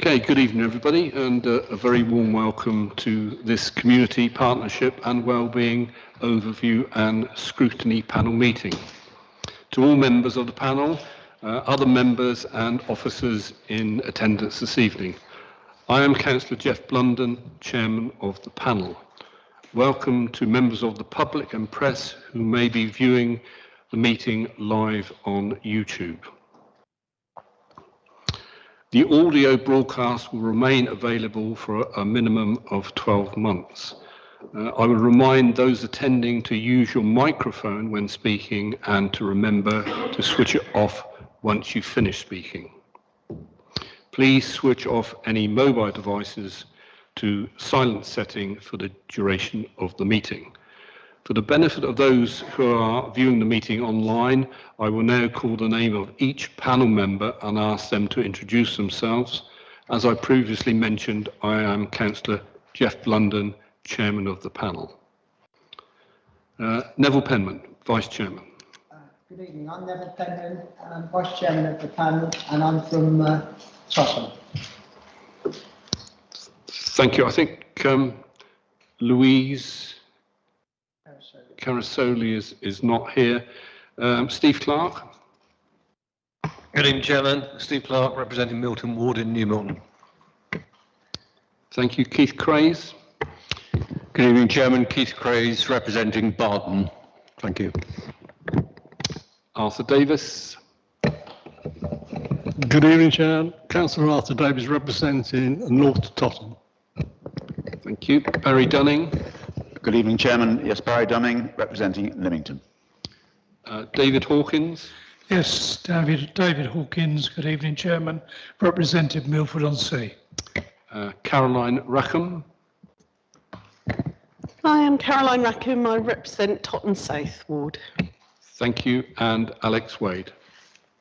Okay, good evening everybody, and a very warm welcome to this Community Partnership and Wellbeing Overview and Scrutiny panel meeting. To all members of the panel, other members and officers in attendance this evening, I am Councillor Jeff Blunden, Chairman of the panel. Welcome to members of the public and press who may be viewing the meeting live on YouTube. The audio broadcast will remain available for a minimum of 12 months. I would remind those attending to use your microphone when speaking and to remember to switch it off once you finish speaking. Please switch off any mobile devices to silent setting for the duration of the meeting. For the benefit of those who are viewing the meeting online, I will now call the name of each panel member and ask them to introduce themselves. As I previously mentioned, I am Councillor Jeff Blunden, Chairman of the panel. Neville Penman, Vice Chairman. Good evening, I'm Neville Penman, and I'm Vice Chairman of the panel, and I'm from Tottenham. Thank you. I think Louise Carasoli is not here. Steve Clark. Good evening, Chairman. Steve Clark, representing Milton Ward in New Milton. Thank you. Keith Craze. Good evening, Chairman. Keith Craze, representing Barton. Thank you. Arthur Davis. Good evening, Chair. Councillor Arthur Davis, representing North Tottenham. Thank you. Barry Dunning. Good evening, Chairman. Yes, Barry Dunning, representing Lymington. David Hawkins. Yes, David Hawkins. Good evening, Chairman. Representing Milford-on-Sea. Caroline Rackham. Hi, I'm Caroline Rackham. I represent Tottenham South Ward. Thank you. And Alex Wade.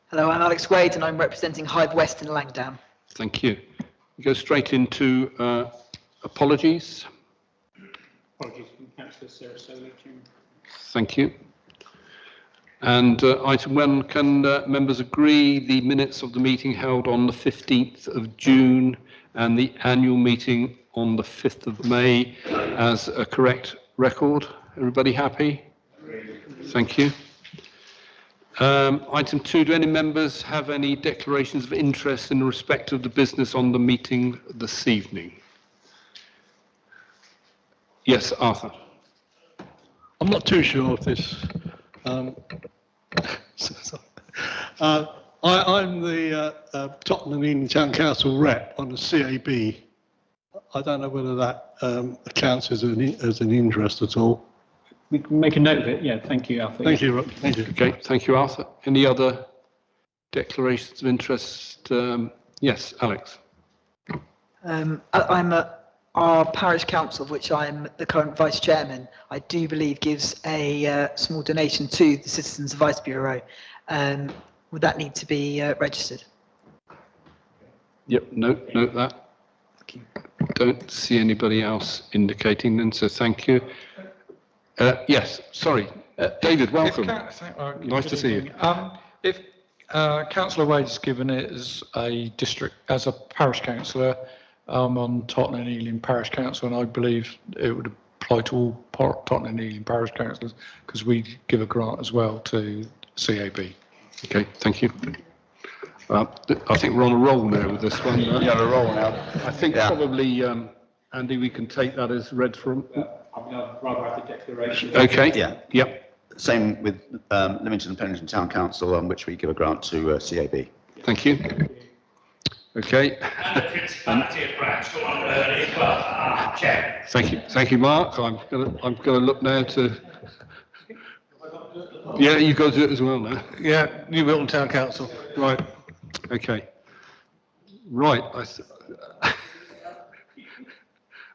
Hello, I'm Alex Wade and I'm representing Hythe West in Langdown. Thank you. We go straight into apologies. Apologies from Councillor Sarah Solo. Thank you. And item 1, can members agree the minutes of the meeting held on the 15th of June and the annual meeting on the 5th of May as a correct record? Everybody happy? Thank you. Item 2, do any members have any declarations of interest in respect of the business on the meeting this evening? Yes, Arthur. I'm not too sure of this. I'm the Tottenham Evening Town Council rep on the CAB. I don't know whether that counts as an interest at all. We can make a note of it. Yeah, thank you, Arthur. Thank you. Thank you. Okay, thank you, Arthur. Any other declarations of interest? Yes, Alex. I'm at our parish council, of which I'm the current vice chairman. I do believe gives a small donation to the Citizens Advice Bureau. Would that need to be registered? Yep, note that. Thank you. Don't see anybody else indicating then, so thank you. Yes, sorry. David, welcome. Nice to see you. If Councillor Wade is given it as a district, as a parish councillor, on Tottenham and Ealing Parish Council, and I believe it would apply to all Tottenham and Ealing Parish Councillors because we give a grant as well to CAB. Okay, thank you. I think we're on a roll now with this one. You're on a roll now. I think probably, Andy, we can take that as read from. I'd rather have the declaration. Okay. Yeah. Yep. Same with Lymington and Pennington Town Council, on which we give a grant to CAB. Thank you. Okay. Thank you, Mark. I'm gonna look now to. Yeah, you've got to do it as well now. Yeah, New Milton Town Council. Right. Okay. Right.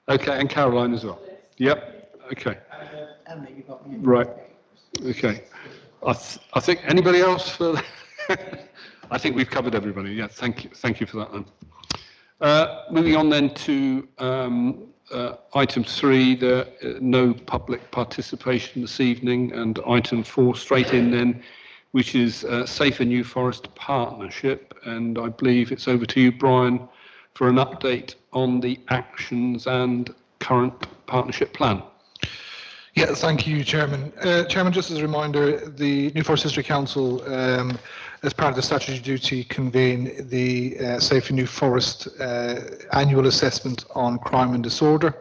Okay, and Caroline as well. Yep. Okay. Right. Okay. I think anybody else for. I think we've covered everybody. Yeah. Thank you for that then. Moving on then to item 3, no public participation this evening, and item 4 straight in then, which is Safer New Forest Partnership, and I believe it's over to you, Brian, for an update on the actions and current partnership plan. Yeah, thank you, Chairman. Chairman, just as a reminder, the New Forest History Council, as part of the statutory duty, convene the Safe New Forest annual assessment on crime and disorder.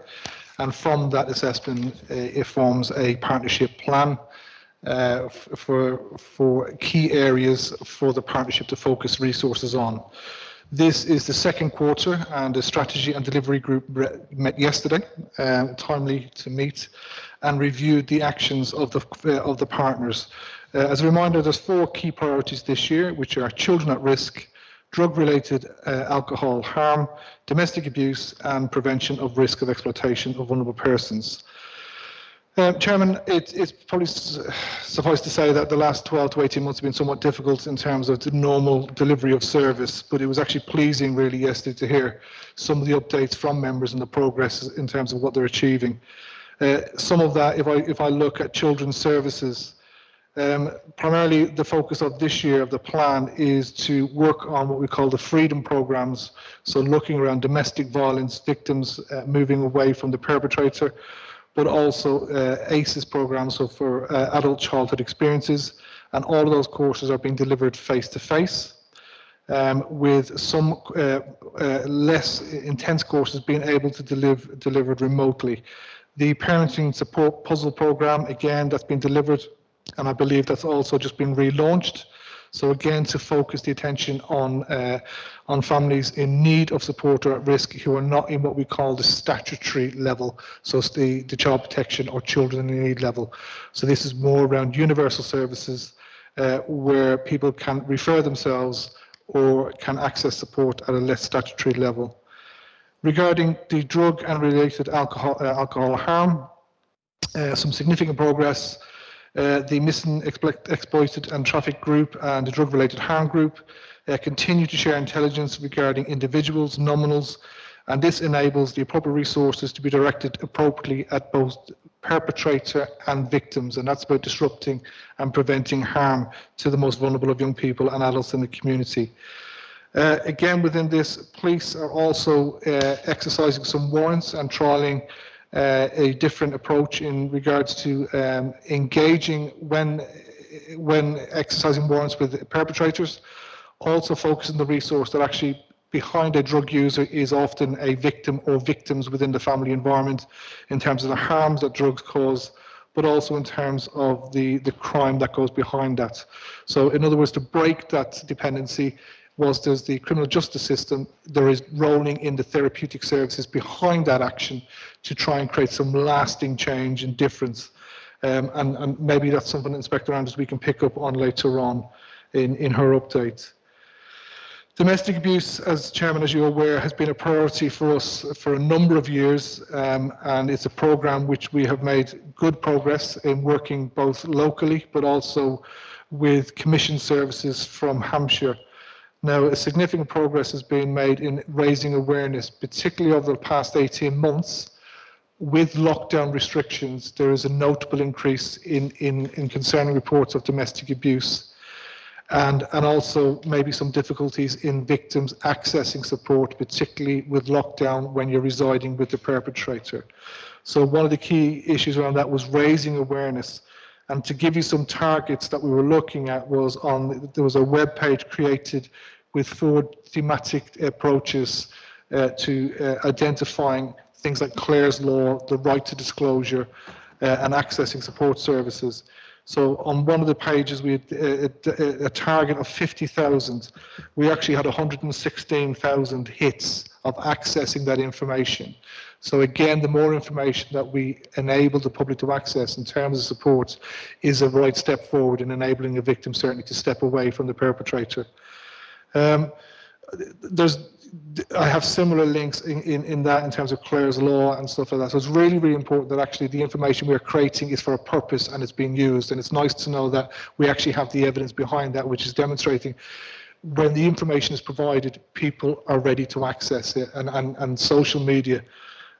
And from that assessment, it forms a partnership plan for key areas for the partnership to focus resources on. This is the second quarter, and the strategy and delivery group met yesterday, timely to meet, and reviewed the actions of the partners. As a reminder, there's 4 key priorities this year, which are children at risk, drug-related alcohol harm, domestic abuse, and prevention of risk of exploitation of vulnerable persons. Chairman, it's probably suffice to say that the last 12 to 18 months have been somewhat difficult in terms of the normal delivery of service, but it was actually pleasing really yesterday to hear some of the updates from members and the progress in terms of what they're achieving. Some of that, if I look at children's services, primarily the focus of this year of the plan is to work on what we call the freedom programs, so looking around domestic violence victims, moving away from the perpetrator, but also ACEs programs, so for adult childhood experiences, and all of those courses are being delivered face-to-face, with some less intense courses being able to delivered remotely. The parenting support puzzle program, again, that's been delivered, and I believe that's also just been relaunched. So again, to focus the attention on families in need of support or at risk who are not in what we call the statutory level, so it's the child protection or children in need level. So this is more around universal services where people can refer themselves or can access support at a less statutory level. Regarding the drug and related alcohol harm, some significant progress. The missing, exploited and trafficked group and the drug-related harm group continue to share intelligence regarding individuals, nominals, and this enables the appropriate resources to be directed appropriately at both perpetrator and victims, and that's about disrupting and preventing harm to the most vulnerable of young people and adults in the community. Again, within this, police are also exercising some warrants and trialling a different approach in regards to engaging when exercising warrants with perpetrators, also focusing the resource that actually behind a drug user is often a victim or victims within the family environment in terms of the harms that drugs cause, but also in terms of the crime that goes behind that. So in other words, to break that dependency, whilst there's the criminal justice system, there is rolling in the therapeutic services behind that action to try and create some lasting change and difference. And maybe that's something Inspector Anders we can pick up on later on in her update. Domestic abuse, as Chairman, as you're aware, has been a priority for us for a number of years, and it's a programme which we have made good progress in working both locally but also with commission services from Hampshire. Now, a significant progress has been made in raising awareness, particularly over the past 18 months. With lockdown restrictions, there is a notable increase in concerning reports of domestic abuse, and also maybe some difficulties in victims accessing support, particularly with lockdown when you're residing with the perpetrator. So one of the key issues around that was raising awareness. And to give you some targets that we were looking at was there was a web page created with 4 thematic approaches to identifying things like Clare's Law, the right to disclosure, and accessing support services. So on one of the pages, we had a target of 50,000. We actually had 116,000 hits of accessing that information. So again, the more information that we enable the public to access in terms of support is a right step forward in enabling a victim certainly to step away from the perpetrator. I have similar links in that in terms of Clare's Law and stuff like that. So it's really, really important that actually the information we're creating is for a purpose and it's being used. And it's nice to know that we actually have the evidence behind that, which is demonstrating when the information is provided, people are ready to access it. And social media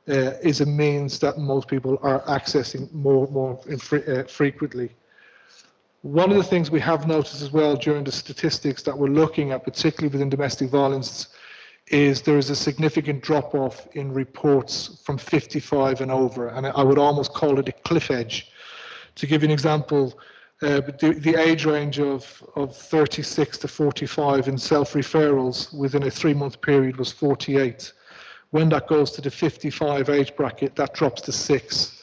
is a means that most people are accessing more frequently. One of the things we have noticed as well during the statistics that we're looking at, particularly within domestic violence, is there is a significant drop-off in reports from 55 and over, and I would almost call it a cliff edge. To give you an example, the age range of 36 to 45 in self-referrals within a 3-month period was 48. When that goes to the 55 age bracket, that drops to 6.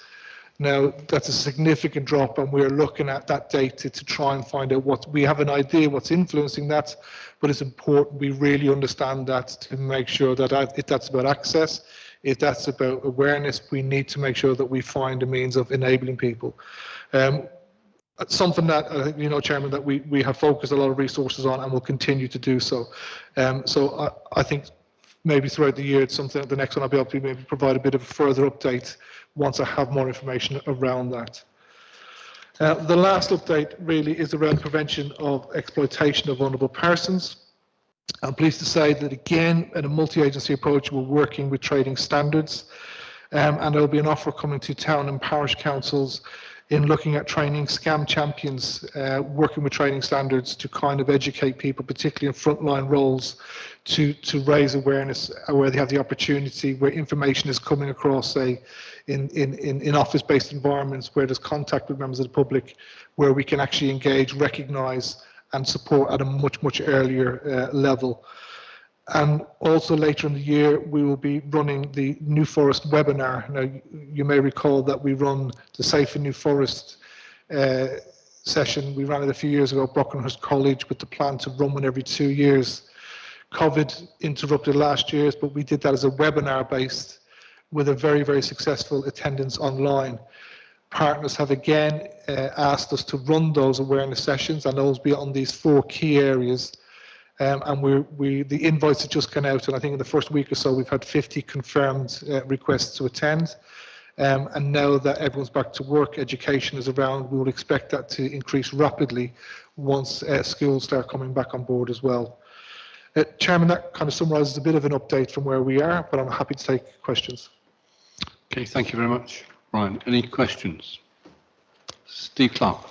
Now, that's a significant drop, and we're looking at that data to try and find out what we have an idea what's influencing that, but it's important we really understand that to make sure that if that's about access, if that's about awareness, we need to make sure that we find a means of enabling people. Something that I think you know, Chairman, that we have focused a lot of resources on and will continue to do so. So I think maybe throughout the year, it's something that the next one I'll be able to maybe provide a bit of a further update once I have more information around that. The last update really is around prevention of exploitation of vulnerable persons. I'm pleased to say that again, in a multi-agency approach, we're working with trading standards, and there will be an offer coming to town and parish councils in looking at training scam champions, working with training standards to kind of educate people, particularly in frontline roles, to raise awareness where they have the opportunity, where information is coming across, say, in office-based environments where there's contact with members of the public, where we can actually engage, recognise and support at a much earlier level. And also later in the year, we will be running the New Forest webinar. Now, you may recall that we run the Safe in New Forest session. We ran it a few years ago at Brockenhurst College with the plan to run one every 2 years. COVID interrupted last year's, but we did that as a webinar based with a very successful attendance online. Partners have again asked us to run those awareness sessions, and those be on these 4 key areas. And the invites have just gone out, and I think in the first week or so we've had 50 confirmed requests to attend. And now that everyone's back to work, education is around, we will expect that to increase rapidly once schools start coming back on board as well. Chairman, that kind of summarises a bit of an update from where we are, but I'm happy to take questions. Okay, thank you very much. Ryan, any questions? Steve Clark.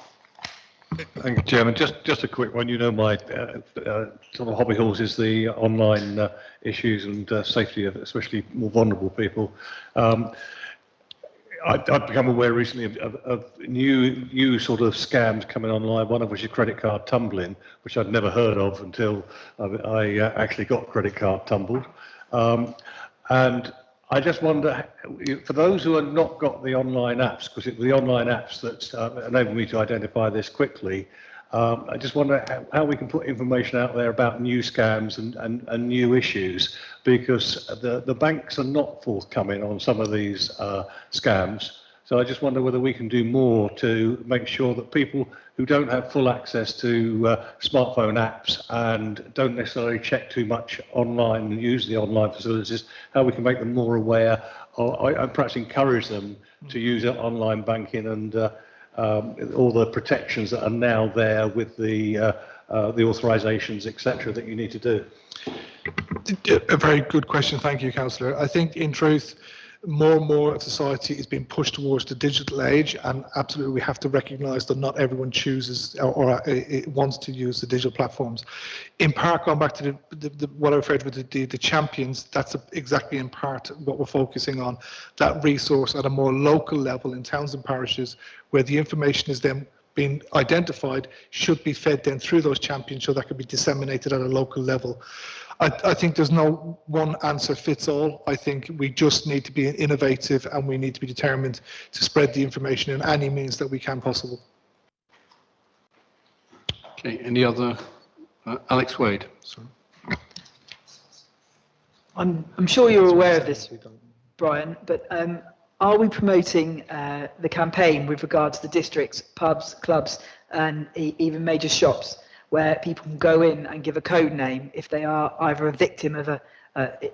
Thank you, Chairman. Just a quick one. You know, my sort of hobby horse is the online issues and safety of especially more vulnerable people. I've become aware recently of new sort of scams coming online, one of which is credit card tumbling, which I'd never heard of until I actually got credit card tumbled. And I just wonder, for those who have not got the online apps, because it's the online apps that enable me to identify this quickly, I just wonder how we can put information out there about new scams and new issues, because the banks are not forthcoming on some of these scams. So I just wonder whether we can do more to make sure that people who don't have full access to smartphone apps and don't necessarily check too much online and use the online facilities, how we can make them more aware or perhaps encourage them to use online banking and all the protections that are now there with the authorisations, etc., that you need to do. A very good question, thank you, Councillor. I think in truth, more and more of society is being pushed towards the digital age, and absolutely we have to recognise that not everyone chooses or wants to use the digital platforms. In part, going back to what I referred to with the champions, that's exactly in part what we're focusing on, that resource at a more local level in towns and parishes where the information is then being identified should be fed then through those champions so that can be disseminated at a local level. I think there's no one answer fits all. I think we just need to be innovative and we need to be determined to spread the information in any means that we can possible. Okay, any other? Alex Wade. Sorry. I'm sure you're aware of this, Brian, but are we promoting the campaign with regard to the districts, pubs, clubs, and even major shops, where people can go in and give a code name if they are either a victim of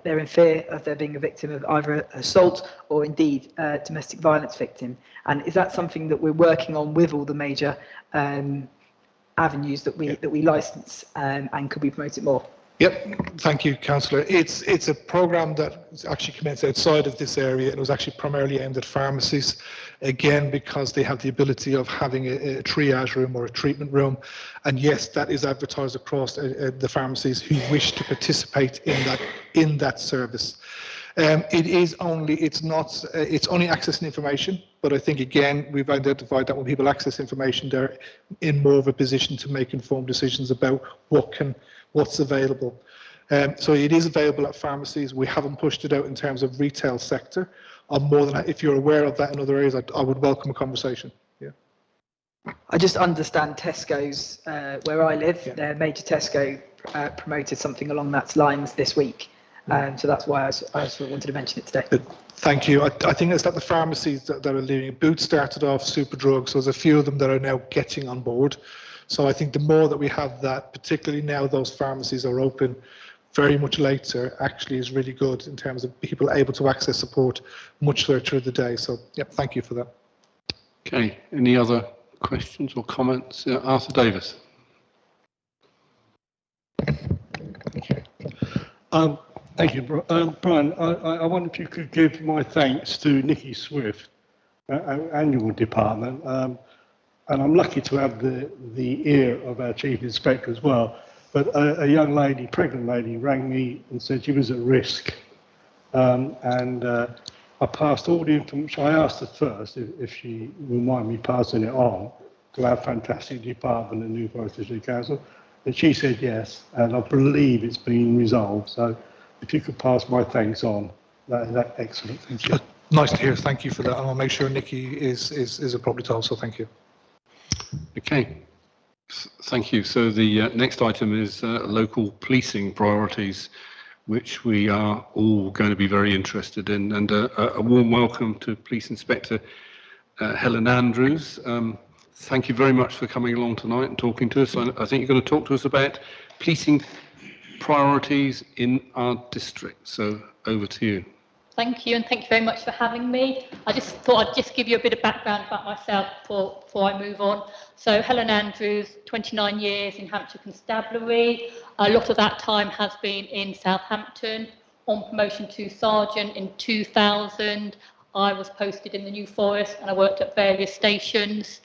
they're in fear of there being a victim of either assault or indeed domestic violence victim? And is that something that we're working on with all the major avenues that we license, and could we promote it more? Yep, thank you, Councillor. It's a programme that actually commenced outside of this area. It was actually primarily aimed at pharmacies, again, because they have the ability of having a triage room or a treatment room. And yes, that is advertised across the pharmacies who wish to participate in that service. It's only accessing information, but I think again we've identified that when people access information, they're in more of a position to make informed decisions about what's available. So it is available at pharmacies. We haven't pushed it out in terms of retail sector. I'm more than, if you're aware of that in other areas, I would welcome a conversation. Yeah. I just understand Tesco's, where I live, Yeah. their major Tesco promoted something along that lines this week. So that's why I sort of wanted to mention it today. Thank you. I think it's that the pharmacies that are leaving. Boots started off Superdrug, so there's a few of them that are now getting on board. So I think the more that we have that, particularly now those pharmacies are open very much later, actually is really good in terms of people able to access support much later through the day. So, yeah, thank you for that. Okay, any other questions or comments? Arthur Davis. Thank you, Brian. I wonder if you could give my thanks to Nikki Swift, our annual department. And I'm lucky to have the ear of our Chief Inspector as well. But a young lady, pregnant lady, rang me and said she was at risk. I passed all the information. I asked her first if she would mind me passing it on to our fantastic department at New Forest District Council. And she said yes, and I believe it's been resolved. So if you could pass my thanks on, that's excellent. Thank you. Nice to hear. Thank you for that. And I'll make sure Nikki is appropriately told, so thank you. Okay, thank you. So the next item is local policing priorities, which we are all going to be very interested in. And a warm welcome to Police Inspector Helen Andrews. Thank you very much for coming along tonight and talking to us. I think you're going to talk to us about policing priorities in our district. So over to you. Thank you, and thank you very much for having me. I just thought I'd just give you a bit of background about myself before I move on. So Helen Andrews, 29 years in Hampshire Constabulary. A lot of that time has been in Southampton. On promotion to Sergeant in 2000, I was posted in the New Forest and I worked at various stations.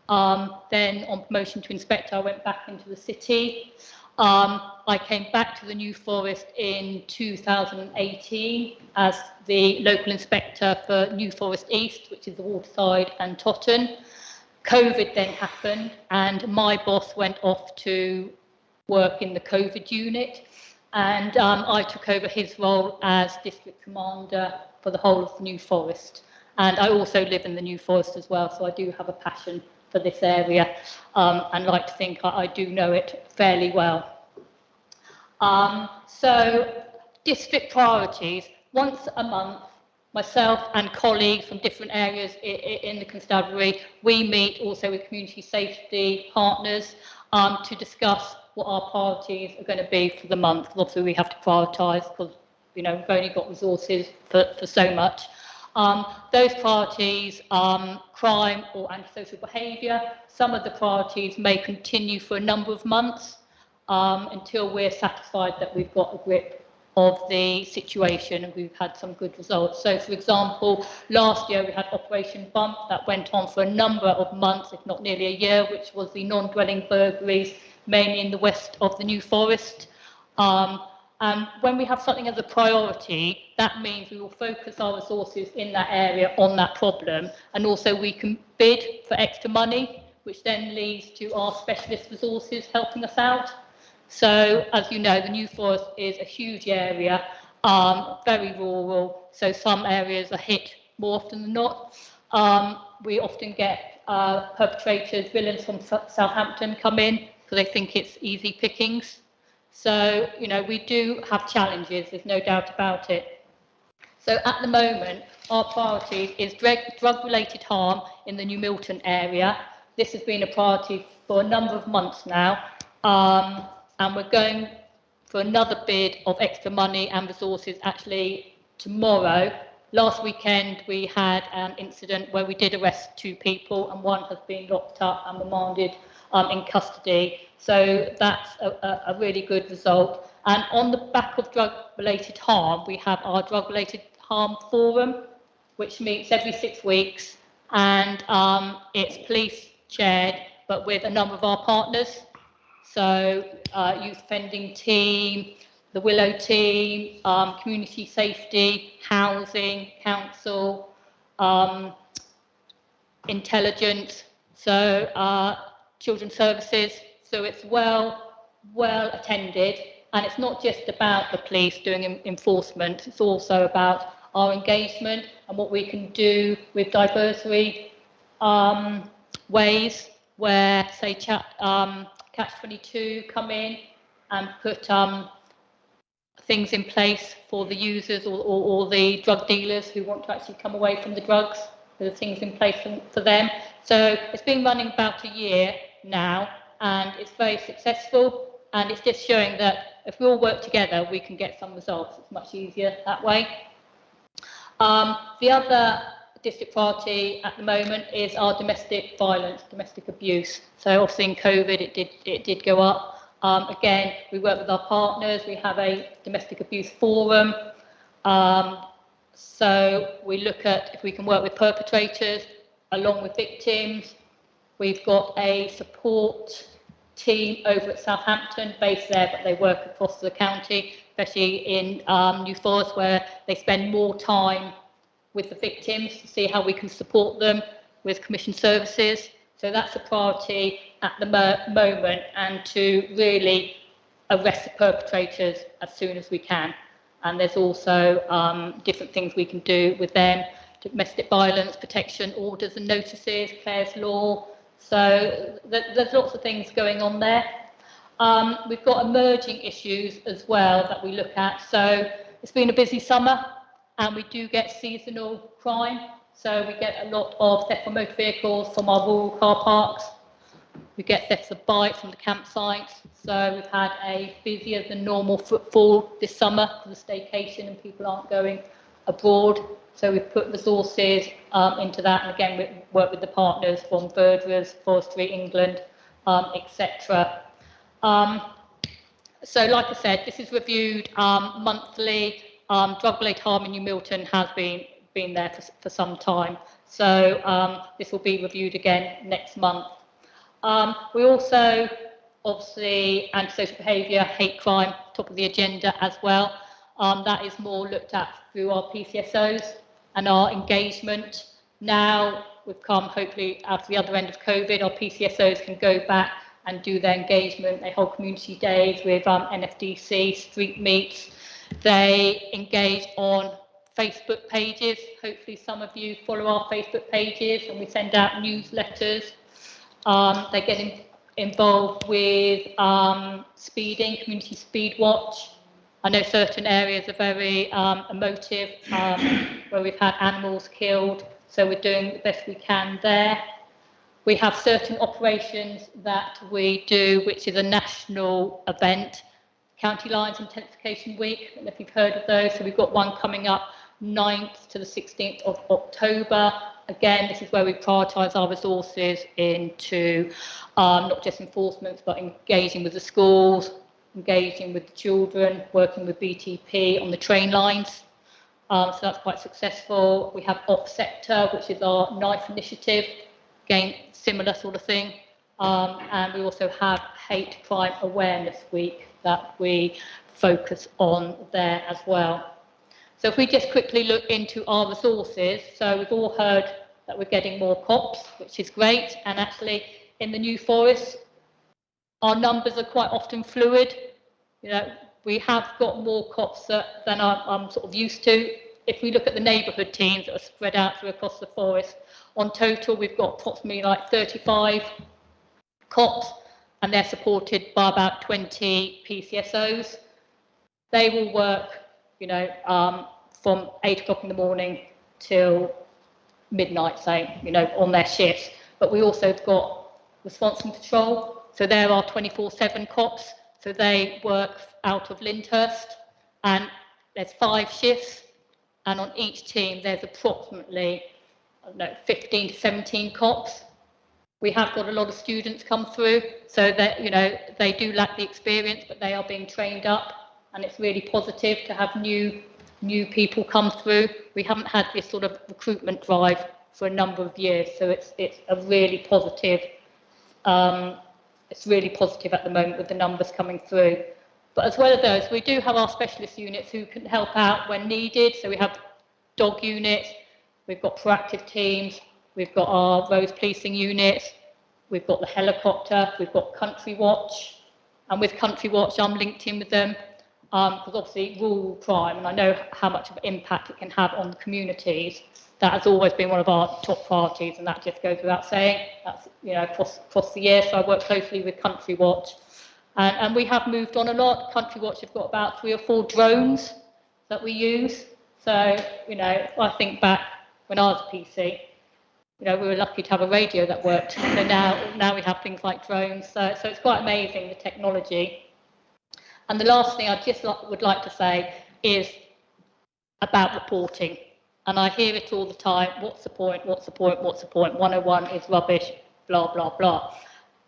Then on promotion to Inspector, I went back into the city. I came back to the New Forest in 2018 as the local inspector for New Forest East, which is the Waterside and Totton. COVID then happened and my boss went off to work in the COVID unit, and I took over his role as district commander for the whole of the New Forest. And I also live in the New Forest as well, so I do have a passion for this area and like to think I do know it fairly well. So district priorities, once a month, myself and colleagues from different areas in the constabulary, we meet also with community safety partners to discuss what our priorities are going to be for the month. Obviously we have to prioritise because we've only got resources for so much. Those priorities, crime or antisocial behaviour, some of the priorities may continue for a number of months until we're satisfied that we've got a grip of the situation and we've had some good results. So, for example, last year we had Operation Bump that went on for a number of months, if not nearly a year, which was the non-dwelling burglaries, mainly in the west of the New Forest. And when we have something as a priority, that means we will focus our resources in that area on that problem. And also we can bid for extra money, which then leads to our specialist resources helping us out. So, as you know, the New Forest is a huge area, very rural, so some areas are hit more often than not. We often get perpetrators, villains from Southampton come in because they think it's easy pickings. So, we do have challenges, there's no doubt about it. So at the moment, our priority is drug-related harm in the New Milton area. This has been a priority for a number of months now. And we're going for another bid of extra money and resources actually tomorrow. Last weekend we had an incident where we did arrest 2 people and one has been locked up and remanded in custody. So that's a really good result. And on the back of drug-related harm, we have our drug-related harm forum, which meets every 6 weeks, and it's police chaired, but with a number of our partners. So youth offending team, the Willow team, community safety, housing, council, intelligence, so children's services. So it's well attended, and it's not just about the police doing enforcement, it's also about our engagement and what we can do with diversionary ways where, say, Catch-22 come in and put things in place for the users or the drug dealers who want to actually come away from the drugs. There are things in place for them. So it's been running about a year now, and it's very successful, and it's just showing that if we all work together, we can get some results. It's much easier that way. The other district priority at the moment is our domestic violence, domestic abuse. So obviously in COVID it did go up. Again, we work with our partners. We have a domestic abuse forum. So we look at if we can work with perpetrators along with victims. We've got a support team over at Southampton, based there, but they work across the county, especially in New Forest, where they spend more time with the victims to see how we can support them with commission services. So that's a priority at the moment, and to really arrest the perpetrators as soon as we can. And there's also different things we can do with them, domestic violence, protection orders and notices, Clare's Law. So there's lots of things going on there. We've got emerging issues as well that we look at. So it's been a busy summer, and we do get seasonal crime. So we get a lot of theft from motor vehicles from our rural car parks. We get thefts of bikes from the campsites. So we've had a busier than normal footfall this summer for the staycation, and people aren't going abroad. So we've put resources into that, and again, we work with the partners from burglaries, Forestry England, etc. So like I said, this is reviewed monthly. Drug-related harm in New Milton has been there for some time. So this will be reviewed again next month. We also, obviously, antisocial behaviour, hate crime, top of the agenda as well. That is more looked at through our PCSOs and our engagement. Now we've come hopefully out the other end of COVID, our PCSOs can go back and do their engagement. They hold community days with NFDC, street meets. They engage on Facebook pages. Hopefully some of you follow our Facebook pages, and we send out newsletters. They get involved with speeding, community speed watch. I know certain areas are very emotive, where we've had animals killed, so we're doing the best we can there. We have certain operations that we do, which is a national event, County Lines Intensification Week. I don't know if you've heard of those. So we've got one coming up 9th to the 16th of October. Again, this is where we prioritise our resources into not just enforcement, but engaging with the schools, engaging with the children, working with BTP on the train lines. So that's quite successful. We have Off Sector, which is our knife initiative. Again, similar sort of thing. And we also have Hate Crime Awareness Week that we focus on there as well. So if we just quickly look into our resources, so we've all heard that we're getting more cops, which is great. And actually, in the New Forest, our numbers are quite often fluid. You know, we have got more cops than I'm sort of used to. If we look at the neighbourhood teams that are spread out through across the forest, on total we've got approximately like 35 cops, and they're supported by about 20 PCSOs. They will work, you know, from 8 o'clock in the morning till midnight, say, you know, on their shifts. But we also have got response and patrol. So there are 24/7 cops. So they work out of Lyndhurst, and there's 5 shifts. And on each team, there's approximately, I don't know, 15 to 17 cops. We have got a lot of students come through, so that, you know, they do lack the experience, but they are being trained up. and it's really positive to have new people come through. We haven't had this sort of recruitment drive for a number of years, so it's a really positive. It's really positive at the moment with the numbers coming through. But as well as those, we do have our specialist units who can help out when needed. So we have dog units, we've got proactive teams, we've got our roads policing units, we've got the helicopter, we've got Country Watch. And with Country Watch, I'm linked in with them because obviously rural crime, and I know how much of an impact it can have on the communities. That has always been one of our top priorities, and that just goes without saying. That's, you know, across the year. So I work closely with Country Watch, and we have moved on a lot. Country Watch have got about 3 or 4 drones that we use. So, you know, I think back when I was a PC, you know, we were lucky to have a radio that worked. So now we have things like drones. So it's quite amazing, the technology. And the last thing I just would like to say is about reporting. And I hear it all the time, what's the point, what's the point, what's the point, 101 is rubbish, blah, blah, blah.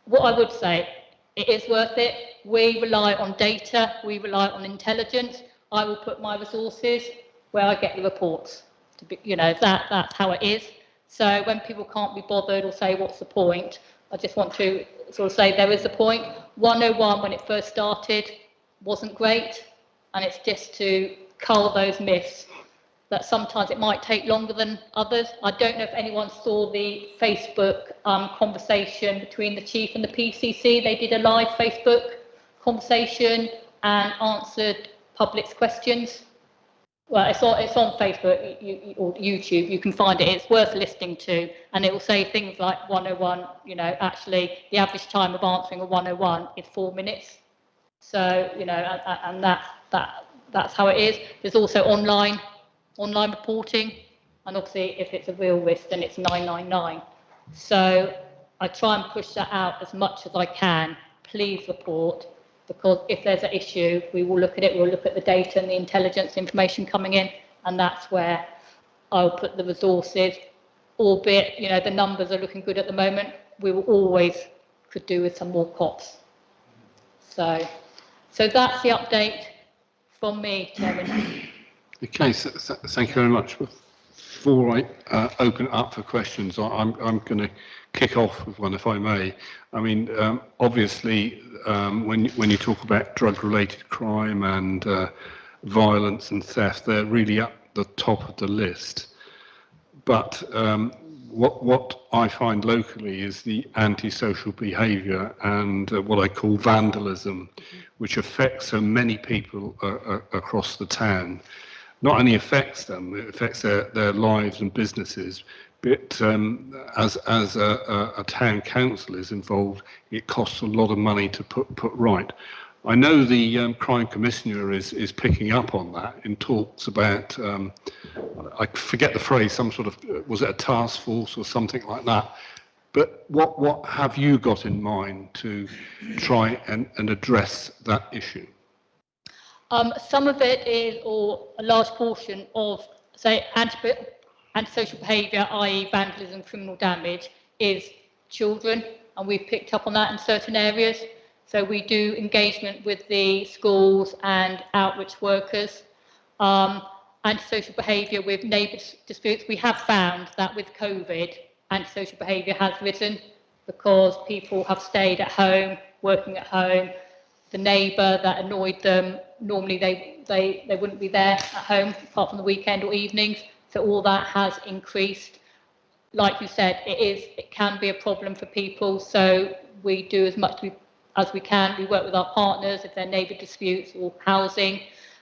What I would say, it is worth it. We rely on data, we rely on intelligence. I will put my resources where I get the reports. To be, you know, that's how it is. So when people can't be bothered or say, what's the point, I just want to sort of say there is a point. 101, when it first started, wasn't great. And it's just to cull those myths that sometimes it might take longer than others. I don't know if anyone saw the Facebook conversation between the Chief and the PCC. They did a live Facebook conversation and answered public's questions. Well, it's on Facebook or YouTube. You can find it. It's worth listening to. And it will say things like 101, you know, actually the average time of answering a 101 is 4 minutes. So, you know, and that's how it is. There's also online reporting, and obviously if it's a real risk then it's 999. So I try and push that out as much as I can. Please report, because if there's an issue, we will look at it, we'll look at the data and the intelligence information coming in, and that's where I'll put the resources, albeit, you know, the numbers are looking good at the moment. We will always could do with some more cops. So that's the update from me, Chairman. Okay, so thank you very much. Before I open up for questions, I'm going to kick off with one, if I may. I mean, obviously, when you talk about drug-related crime and violence and theft, they're really at the top of the list. But what I find locally is the antisocial behaviour and what I call vandalism, which affects so many people across the town. Not only affects them, it affects their lives and businesses, but as a town council is involved, it costs a lot of money to put right. I know the Crime Commissioner is picking up on that and talks about, I forget the phrase, some sort of, was it a task force or something like that? But what have you got in mind to try and address that issue? Some of it is, or a large portion of, say, antisocial behaviour, i.e. vandalism, criminal damage, is children, and we've picked up on that in certain areas. So we do engagement with the schools and outreach workers. Antisocial behaviour with neighbour disputes, we have found that with COVID, antisocial behaviour has risen because people have stayed at home, working at home. The neighbour that annoyed them, normally they wouldn't be there at home apart from the weekend or evenings. So all that has increased. Like you said, it can be a problem for people. So we do as much as we can. We work with our partners if they're neighbour disputes or housing.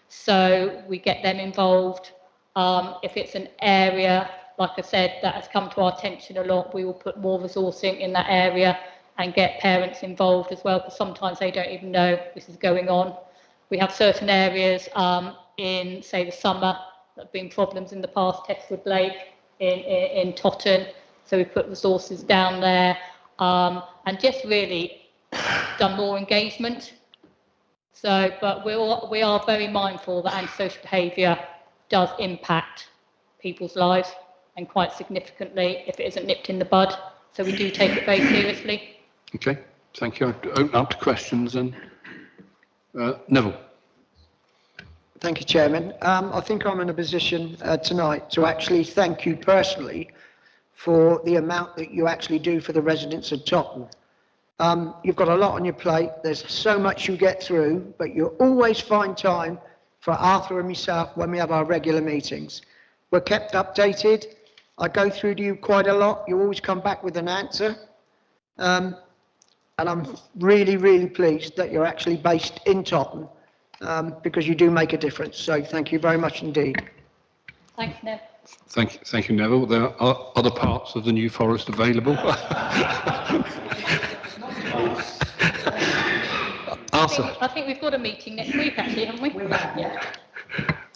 So we get them involved. If it's an area, like I said, that has come to our attention a lot, we will put more resourcing in that area and get parents involved as well, because sometimes they don't even know this is going on. We have certain areas in, say, the summer that have been problems in the past, Texwood Lake, in Totton, so we put resources down there and just really done more engagement. So, but we are very mindful that antisocial behaviour does impact people's lives, and quite significantly if it isn't nipped in the bud. So we do take it very seriously. Okay, thank you. I'll open up to questions and Neville. Thank you, Chairman. I think I'm in a position tonight to actually thank you personally for the amount that you actually do for the residents of Totton. You've got a lot on your plate. There's so much you get through, but you always find time for Arthur and myself when we have our regular meetings. We're kept updated. I go through to you quite a lot. You always come back with an answer. And I'm really, really pleased that you're actually based in Totton, because you do make a difference. So thank you very much indeed. Thanks, Nev. Thank you, Neville. There are other parts of the New Forest available. Arthur. I think we've got a meeting next week, actually, haven't we? Yeah.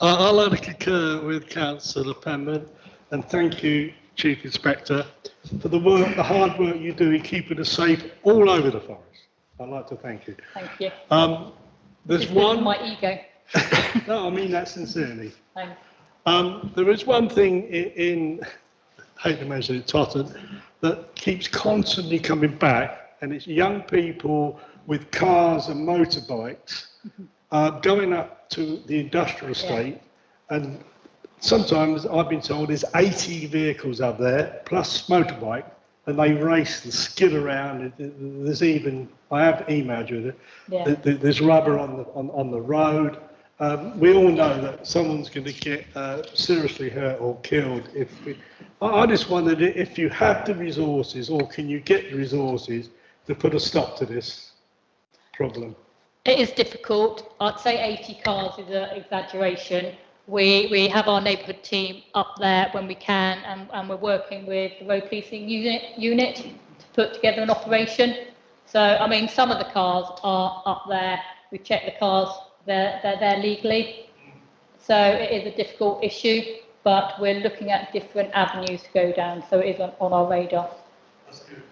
I'd like to concur with Councillor Penman and thank you, Chief Inspector, for the hard work you do in keeping us safe all over the forest. I'd like to thank you. Thank you. There's Just one. my ego. No, I mean that sincerely. Thanks. There is one thing in, I hate to mention it, Totton, that keeps constantly coming back, and it's young people with cars and motorbikes going up to the industrial estate, and sometimes I've been told there's 80 vehicles up there, plus motorbike, and they race and skid around. There's even, I have emailed you, there's rubber on the road. We all know that someone's going to get seriously hurt or killed. I just wondered if you have the resources, or can you get the resources to put a stop to this problem? It is difficult. I'd say 80 cars is an exaggeration. We have our neighbourhood team up there when we can, and we're working with the road policing unit to put together an operation. So, I mean, some of the cars are up there. We've checked the cars, they're there legally. So it is a difficult issue, but we're looking at different avenues to go down. So it is on our radar. That's good.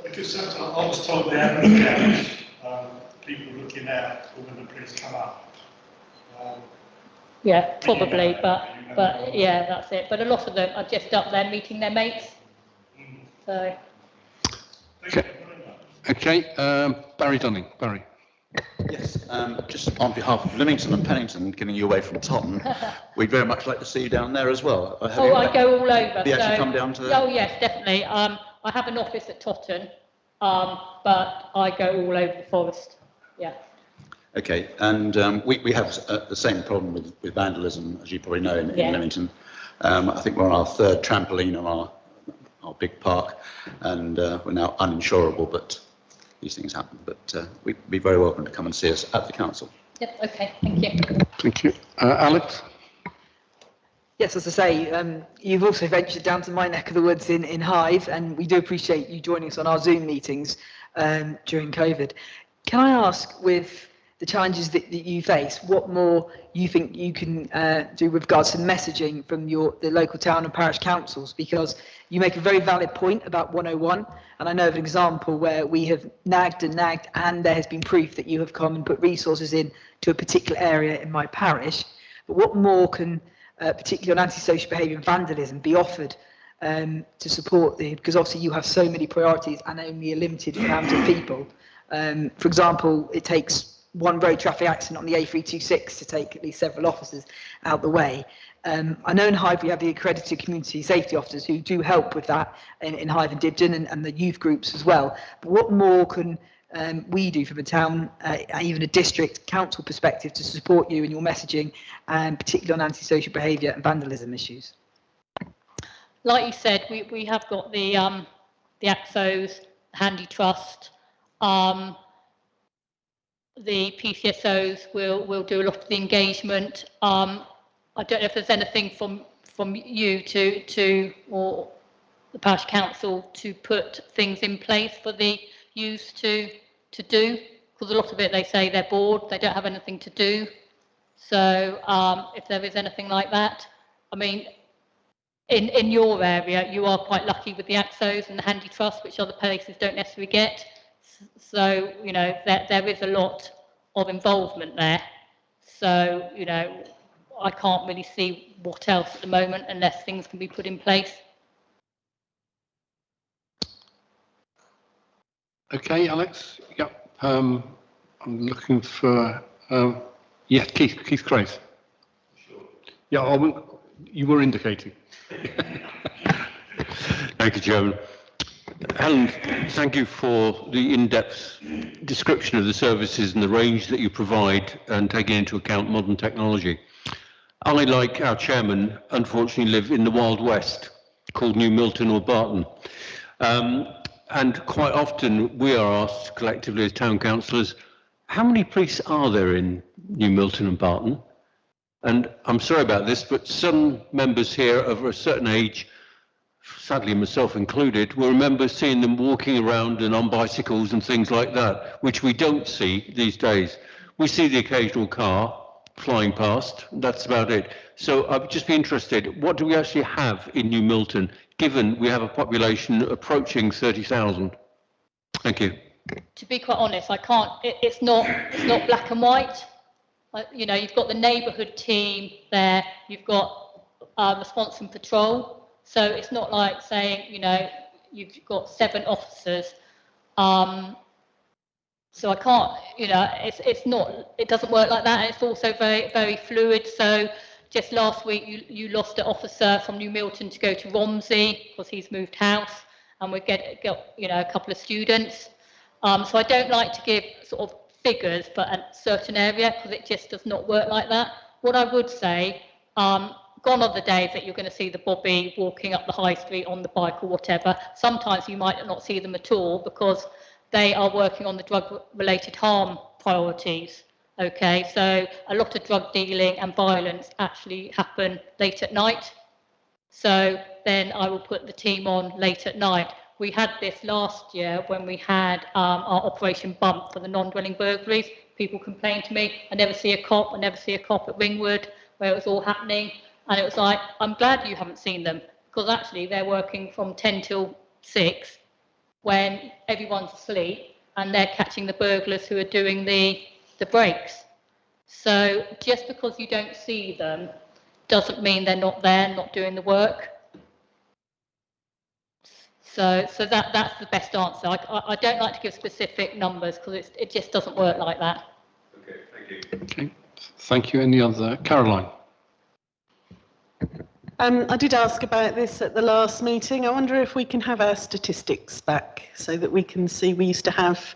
Because sometimes I was told they have a people looking out for when the police come up. Yeah, probably, but yeah, that's it. But a lot of them are just up there meeting their mates. So. Okay, Barry Dunning. Barry. Yes, just on behalf of Lymington and Pennington, getting you away from Totton, we'd very much like to see you down there as well. I go all over. Have you actually come down to the... Oh yes, definitely. I have an office at Totton, but I go all over the forest. Yeah. Okay, and we have the same problem with vandalism, as you probably know, in Lymington. I think we're on our third trampoline on our big park, and we're now uninsurable, but these things happen. But we'd be very welcome to come and see us at the council. Yep, okay, thank you. Thank you. Alex? Yes, as I say, you've also ventured down to my neck of the woods in Hythe, and we do appreciate you joining us on our Zoom meetings during COVID. Can I ask, with the challenges that you face, what more you think you can do with regards to messaging from the local town and parish councils? Because you make a very valid point about 101, and I know of an example where we have nagged, and there has been proof that you have come and put resources in to a particular area in my parish. But what more can, particularly on antisocial behaviour and vandalism, be offered to support because obviously you have so many priorities and only a limited amount of people. For example, it takes one road traffic accident on the A326 to take at least several officers out the way. I know in Hythe we have the accredited community safety officers who do help with that in Hythe and Dibden, and the youth groups as well. But what more can we do from a town, even a district council perspective, to support you in your messaging, and particularly on antisocial behaviour and vandalism issues? Like you said, we have got the AXOs, Handy Trust. The PCSOs will do a lot of the engagement. I don't know if there's anything from you to or the parish council to put things in place for the youth to do, because a lot of it they say they're bored, they don't have anything to do. So if there is anything like that, I mean, in your area you are quite lucky with the AXOs and the Handy Trust, which other places don't necessarily get. So, you know, there is a lot of involvement there. So, you know, I can't really see what else at the moment unless things can be put in place. Okay, Alex. Yep. I'm looking for, yeah, Keith Craze. Yeah, you were indicating. Thank you, Chairman. Helen, thank you for the in-depth description of the services and the range that you provide and taking into account modern technology. I, like our chairman, unfortunately live in the Wild West, called New Milton or Barton. And quite often we are asked collectively as town councillors, how many police are there in New Milton and Barton? And I'm sorry about this, but some members here of a certain age, sadly myself included, will remember seeing them walking around and on bicycles and things like that, which we don't see these days. We see the occasional car flying past, that's about it. So I'd just be interested, what do we actually have in New Milton, given we have a population approaching 30,000? Thank you. To be quite honest, I can't, it's not black and white. You know, you've got the neighbourhood team there, you've got response and patrol. So it's not like saying, you know, you've got 7 officers. So I can't, you know, it's not, it doesn't work like that. It's also very, very fluid. So just last week, you lost an officer from New Milton to go to Romsey because he's moved house, and we got you know, a couple of students. So I don't like to give sort of figures for a certain area because it just does not work like that. What I would say, gone are the days that you're going to see the bobby walking up the high street on the bike or whatever. Sometimes you might not see them at all because they are working on the drug-related harm priorities. Okay, so a lot of drug dealing and violence actually happen late at night. So then I will put the team on late at night. We had this last year when we had our Operation Bump for the non-dwelling burglaries. People complained to me, I never see a cop at Ringwood, where it was all happening. And it was like, I'm glad you haven't seen them, because actually they're working from 10 till 6 when everyone's asleep, and they're catching the burglars who are doing the breaks. So just because you don't see them doesn't mean they're not there, not doing the work. So that's the best answer. I don't like to give specific numbers because it just doesn't work like that. Okay, thank you. Okay, thank you. Any other? Caroline? I did ask about this at the last meeting. I wonder if we can have our statistics back so that we can see. We used to have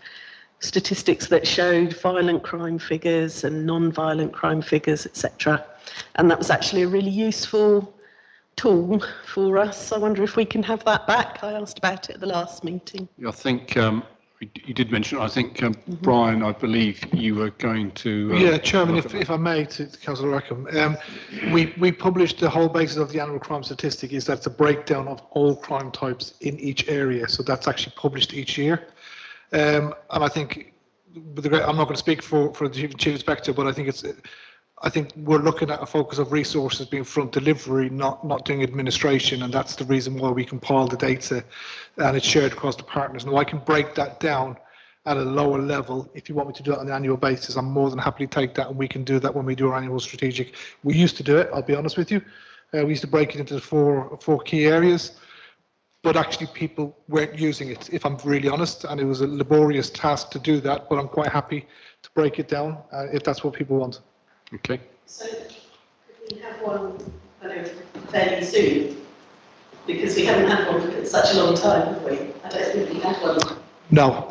statistics that showed violent crime figures and non-violent crime figures, etc. And that was actually a really useful tool for us. I wonder if we can have that back. I asked about it at the last meeting. I think you did mention, I think, Brian, I believe you were going to... yeah, Chairman, if I may, to Councillor Rackham, we published the whole basis of the annual crime statistic is that it's a breakdown of all crime types in each area. So that's actually published each year. And I think, I'm not going to speak for the Chief Inspector, but I think we're looking at a focus of resources being front delivery, not doing administration, and that's the reason why we compile the data and it's shared across the partners. Now I can break that down at a lower level. If you want me to do it on an annual basis, I'm more than happy to take that, and we can do that when we do our annual strategic. We used to do it, I'll be honest with you. We used to break it into four key areas, but actually people weren't using it, if I'm really honest, and it was a laborious task to do that, but I'm quite happy to break it down if that's what people want. Okay. So could we have one fairly soon? Because we haven't had one for such a long time, have we? I don't think we had one. No,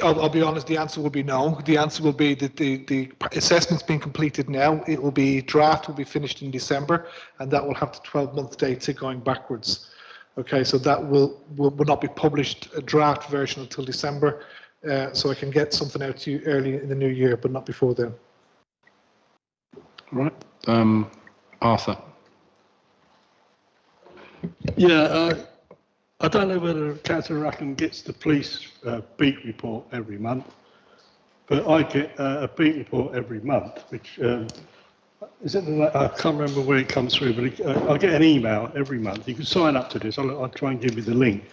I'll be honest, the answer will be no. The answer will be that the assessment's been completed now. It will be draft, will be finished in December, and that will have the 12-month data going backwards. Okay, so that will not be published, a draft version, until December. So I can get something out to you early in the new year, but not before then. Right. Arthur. Yeah, I don't know whether Councillor Rackham gets the police beat report every month, but I get a beat report every month, which is it? I can't remember where it comes through, but I get an email every month. You can sign up to this. I'll try and give you the link.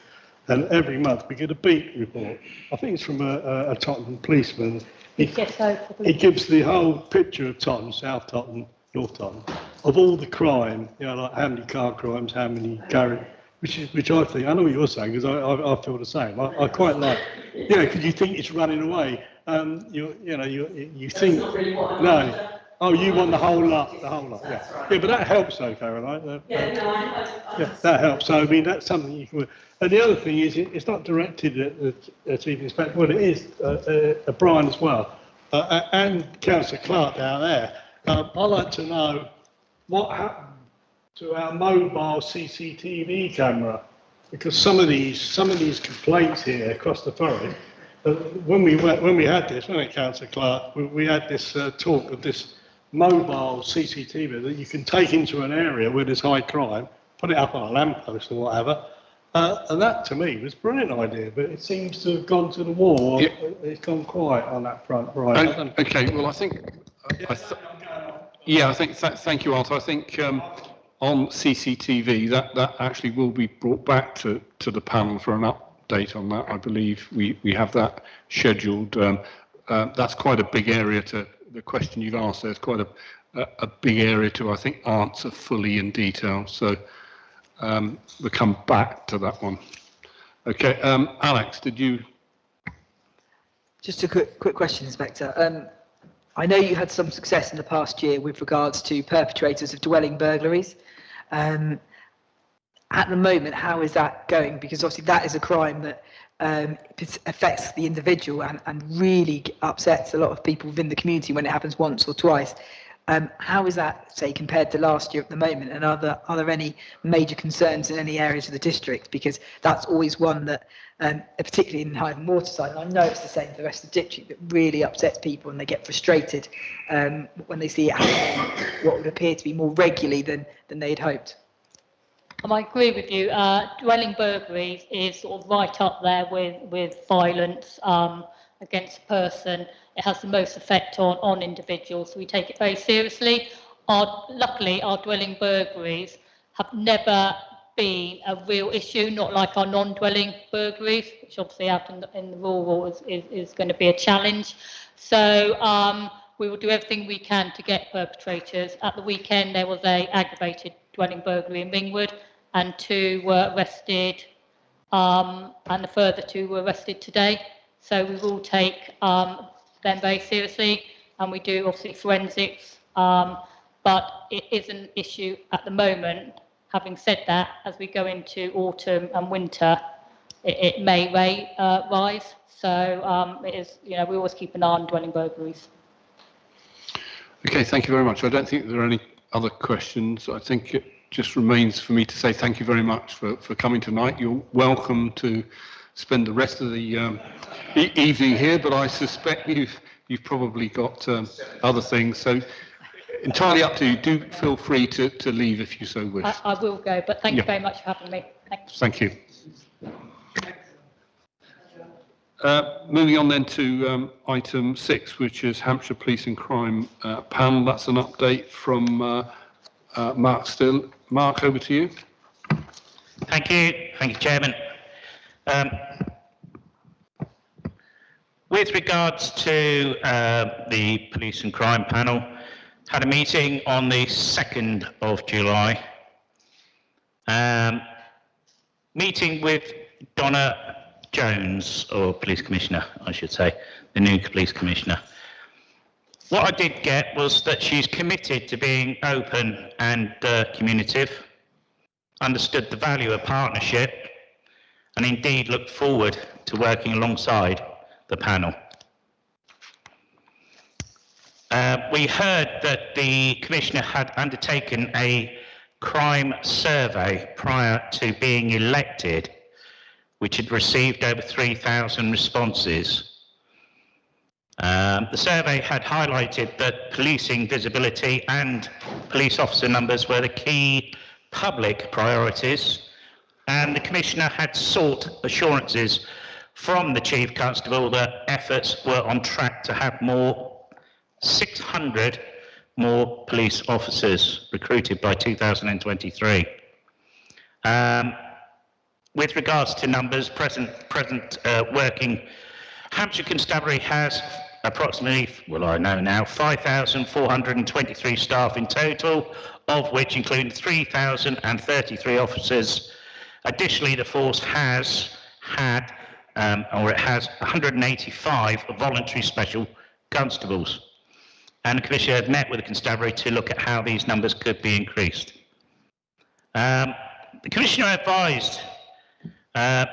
And every month we get a beat report. I think it's from a Tottenham policeman. It gives the whole picture of Tottenham, South Tottenham, North Tottenham, of all the crime, you know, like how many car crimes, how many garage, which I think, I know what you're saying, because I feel the same. I quite like, yeah, because you think it's running away. You think, not really what no, Oh, you want the whole lot, yeah. Yeah, but that helps though, Caroline. Yeah, that helps. So, I mean, that's something you can... And the other thing is, it's not directed at Chief Inspector, well, it is at Brian as well, and Councillor Clark down there. I'd like to know what happened to our mobile CCTV camera, because some of these complaints here across the forest, when we had this, wasn't it, Councillor Clark? We had this talk of this mobile CCTV that you can take into an area where there's high crime, put it up on a lamppost or whatever, and that to me was a brilliant idea, but it seems to have gone to the wall. Yeah. It's gone quiet on that front, right? Okay, well, I think, thank you, Arthur. I think on CCTV, that actually will be brought back to the panel for an update on that. I believe we have that scheduled. That's quite a big area to, the question you've asked, there's quite a big area to, I think, answer fully in detail. So we'll come back to that one. Okay, Alex, did you? Just a quick question, Inspector. I know you had some success in the past year with regards to perpetrators of dwelling burglaries. At the moment, how is that going? Because obviously that is a crime that affects the individual and really upsets a lot of people within the community when it happens once or twice. How is that, say, compared to last year at the moment? And are there any major concerns in any areas of the district? Because that's always one that, particularly in Hyde and Waterside, and I know it's the same for the rest of the district, that really upsets people and they get frustrated when they see it happening what would appear to be more regularly than they'd hoped. I agree with you. Dwelling burglaries is sort of right up there with violence against a person. It has the most effect on individuals, so we take it very seriously. Luckily, our dwelling burglaries have never been a real issue, not like our non-dwelling burglaries, which obviously out in the rural is going to be a challenge. So we will do everything we can to get perpetrators. At the weekend, there was an aggravated dwelling burglary in Ringwood, and 2 were arrested, and the further 2 were arrested today. So we will take them very seriously, and we do obviously forensics, but it is an issue at the moment. Having said that, as we go into autumn and winter, it may rise. So it is, we always keep an eye on dwelling burglaries. Okay, thank you very much. I don't think there are any other questions. I think it just remains for me to say thank you very much for coming tonight. You're welcome to spend the rest of the evening here, but I suspect you've probably got other things. So entirely up to you. Do feel free to leave if you so wish. I will go, but thank you very much for having me. Thank you. Moving on then to item 6, which is Hampshire Police and Crime Panel. That's an update from Mark Still. Mark, over to you. Thank you, Chairman. With regards to the Police and Crime Panel, had a meeting on the 2nd of July. Meeting with Donna Jones, or Police Commissioner, I should say, the new Police Commissioner. What I did get was that she's committed to being open and communicative, understood the value of partnership, and indeed looked forward to working alongside the panel. We heard that the Commissioner had undertaken a crime survey prior to being elected, which had received over 3,000 responses. The survey had highlighted that policing visibility and police officer numbers were the key public priorities, and the Commissioner had sought assurances from the Chief Constable that efforts were on track to have 600 more police officers recruited by 2023. With regards to numbers, present working, Hampshire Constabulary has approximately, well, I know now, 5,423 staff in total, of which include 3,033 officers. Additionally, the force has had, it has 185 voluntary special constables. and the Commissioner had met with the Constabulary to look at how these numbers could be increased. The Commissioner advised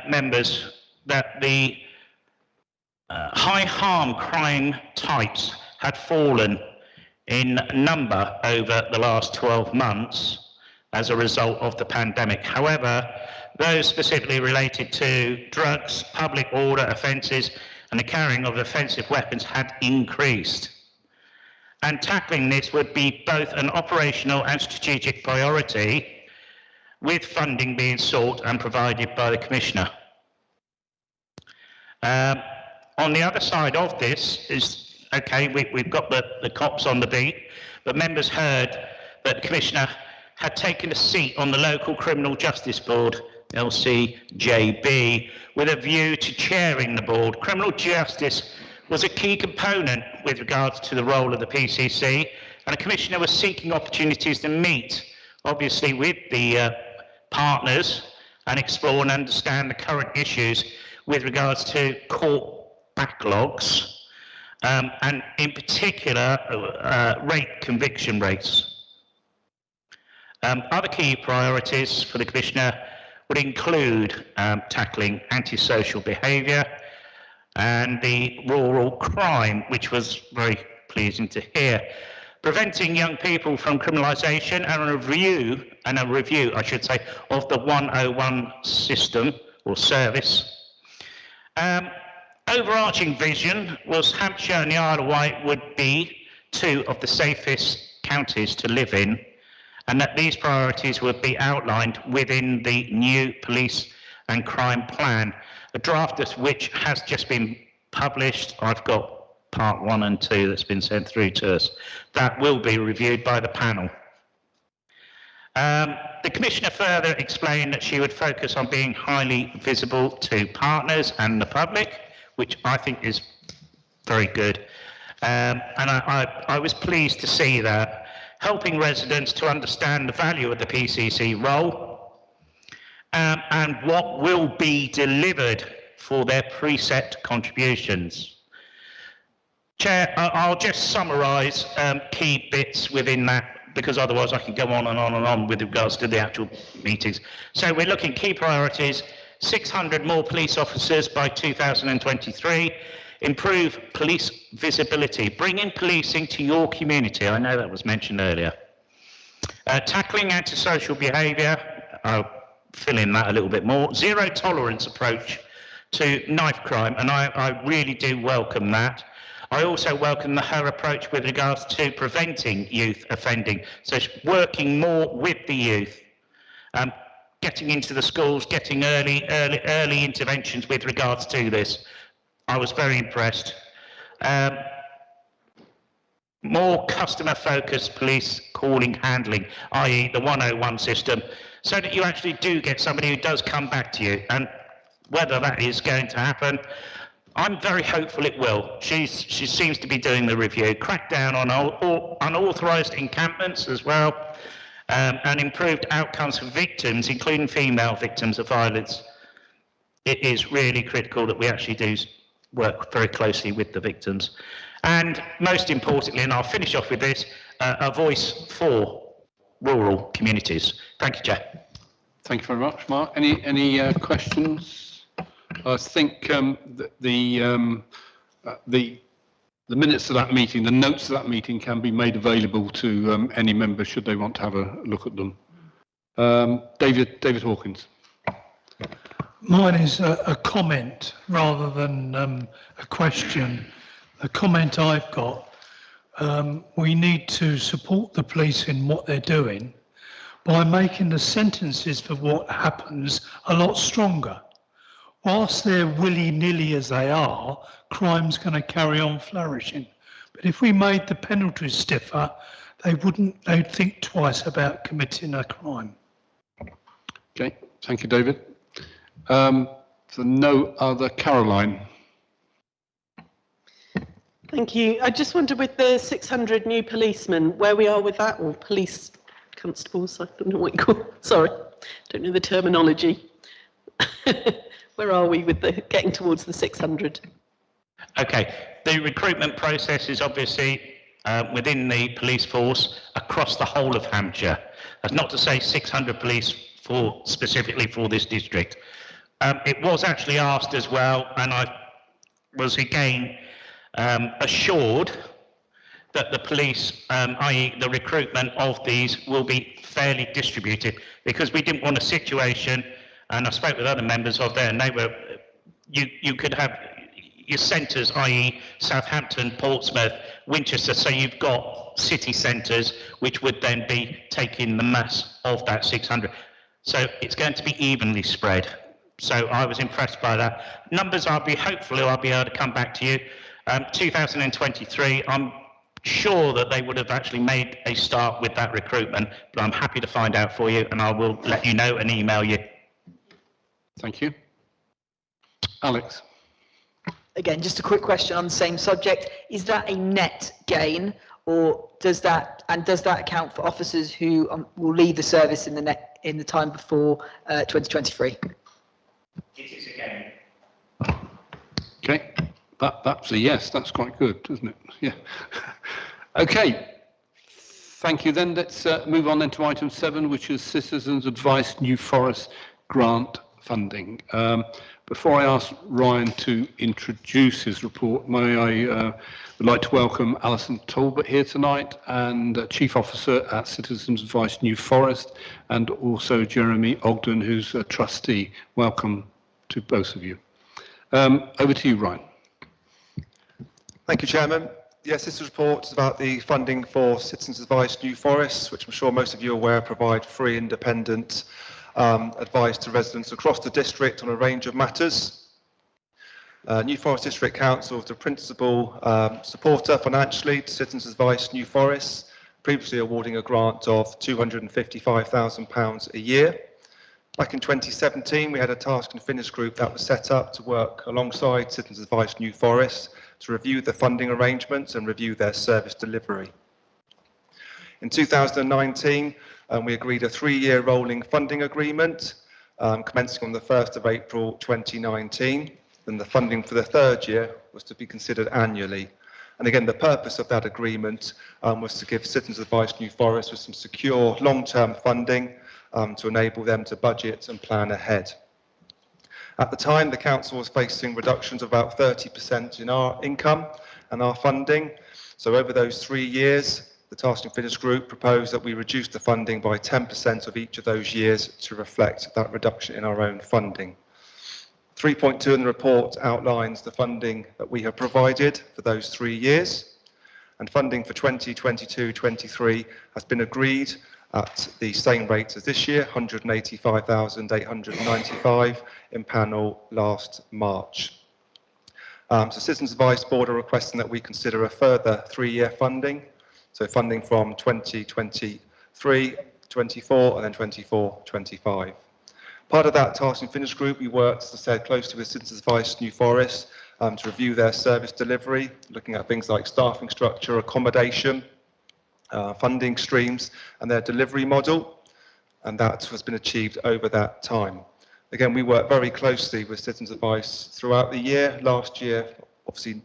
members that the high harm crime types had fallen in number over the last 12 months as a result of the pandemic. However, those specifically related to drugs, public order offences and the carrying of offensive weapons had increased. And tackling this would be both an operational and strategic priority, with funding being sought and provided by the Commissioner. On the other side of this is, okay, we've got the cops on the beat, but members heard that the Commissioner had taken a seat on the local Criminal Justice Board, LCJB, with a view to chairing the board. Criminal justice was a key component with regards to the role of the PCC, and the Commissioner was seeking opportunities to meet, obviously, with the partners and explore and understand the current issues with regards to court backlogs, and in particular, conviction rates. Other key priorities for the Commissioner would include tackling antisocial behaviour and the rural crime, which was very pleasing to hear. Preventing young people from criminalisation and a review, I should say, of the 101 system or service. Overarching vision was Hampshire and the Isle of Wight would be two of the safest counties to live in, and that these priorities would be outlined within the new police and crime plan, a draft of which has just been published. I've got part 1 and 2 that's been sent through to us. That will be reviewed by the panel. The Commissioner further explained that she would focus on being highly visible to partners and the public, which I think is very good. And I was pleased to see that, helping residents to understand the value of the PCC role and what will be delivered for their preset contributions. Chair, I'll just summarise key bits within that, because otherwise I can go on and on and on with regards to the actual meetings. So we're looking key priorities: 600 more police officers by 2023, improve police visibility, bringing policing to your community. I know that was mentioned earlier. Tackling antisocial behaviour, I'll fill in that a little bit more. Zero tolerance approach to knife crime, and I really do welcome that. I also welcome her approach with regards to preventing youth offending, so working more with the youth, getting into the schools, getting early interventions with regards to this. I was very impressed. More customer-focused police calling handling, i.e. the 101 system, so that you actually do get somebody who does come back to you. And whether that is going to happen, I'm very hopeful it will. She seems to be doing the review. Crack down on unauthorised encampments as well, and improved outcomes for victims, including female victims of violence. It is really critical that we actually do work very closely with the victims. And most importantly, and I'll finish off with this, a voice for rural communities. Thank you, Chair. Thank you very much, Mark. Any questions? I think the minutes of that meeting, the notes of that meeting can be made available to any member should they want to have a look at them. David Hawkins. Mine is a comment rather than a question. The comment I've got, we need to support the police in what they're doing by making the sentences for what happens a lot stronger. Whilst they're willy-nilly as they are, crime's going to carry on flourishing. But if we made the penalties stiffer, they'd think twice about committing a crime. Okay, thank you, David. So no other. Caroline. Thank you. I just wonder, with the 600 new policemen, where we are with that, or police constables, I don't know what you call it. Sorry, don't know the terminology. Where are we with the getting towards the 600? Okay, the recruitment process is obviously within the police force across the whole of Hampshire. That's not to say 600 police specifically for this district. It was actually asked as well, and I was again assured that the police, i.e. the recruitment of these, will be fairly distributed, because we didn't want a situation, and I spoke with other members of there, and they were, you could have your centres, i.e. Southampton, Portsmouth, Winchester, so you've got city centres which would then be taking the mass of that 600. So it's going to be evenly spread. So I was impressed by that. Numbers, hopefully I'll be able to come back to you. 2023, I'm sure that they would have actually made a start with that recruitment, but I'm happy to find out for you, and I will let you know and email you. Thank you. Alex. Again, just a quick question on the same subject. Is that a net gain, or does that account for officers who will leave the service in the time before 2023? It is a gain. Okay, that's a yes. That's quite good, isn't it? Yeah. Okay. Thank you. Then let's move on then to item 7, which is Citizens Advice New Forest Grant funding. Before I ask Ryan to introduce his report, I would like to welcome Alison Talbot here tonight, and Chief Officer at Citizens Advice New Forest, and also Jeremy Ogden, who's a trustee. Welcome to both of you. Over to you, Ryan. Thank you, Chairman. Yes, this report is about the funding for Citizens Advice New Forests, which I'm sure most of you are aware provide free, independent advice to residents across the district on a range of matters. New Forest District Council is the principal supporter financially to Citizens Advice New Forests, previously awarding a grant of £255,000 a year. Back in 2017, we had a task and finish group that was set up to work alongside Citizens Advice New Forests to review the funding arrangements and review their service delivery. In 2019, we agreed a 3-year rolling funding agreement commencing on the 1st of April 2019. Then the funding for the 3rd year was to be considered annually. And again, the purpose of that agreement was to give Citizens Advice New Forest with some secure long-term funding to enable them to budget and plan ahead. At the time, the council was facing reductions of about 30% in our income and our funding. So over those 3 years, the Task and Finish Group proposed that we reduce the funding by 10% of each of those years to reflect that reduction in our own funding. 3.2 in the report outlines the funding that we have provided for those 3 years, and funding for 2022-23 has been agreed at the same rate as this year, 185,895 in panel last March. So Citizens Advice Board are requesting that we consider a further 3-year funding. So funding from 2023, 24, and then 24, 25. Part of that Task and Finish Group, we worked, as I said, closely with Citizens Advice New Forest to review their service delivery, looking at things like staffing structure, accommodation, funding streams, and their delivery model. And that has been achieved over that time. Again, we work very closely with Citizens Advice throughout the year. Last year, obviously,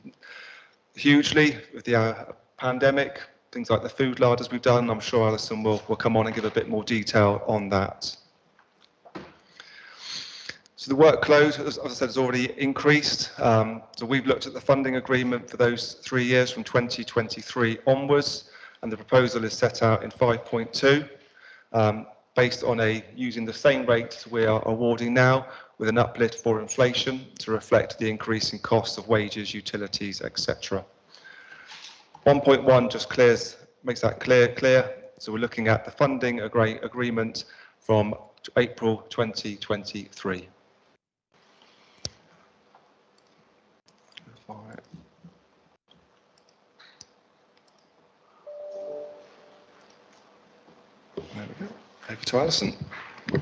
hugely with the pandemic. Things like the food larders we've done. I'm sure Alison will come on and give a bit more detail on that. So the workload, as I said, has already increased. So we've looked at the funding agreement for those 3 years from 2023 onwards, and the proposal is set out in 5.2, based on using the same rates we are awarding now, with an uplift for inflation to reflect the increase in costs of wages, utilities, etc. 1.1 just makes that clear. So we're looking at the funding agreement from April 2023. There we go. Over to Alison.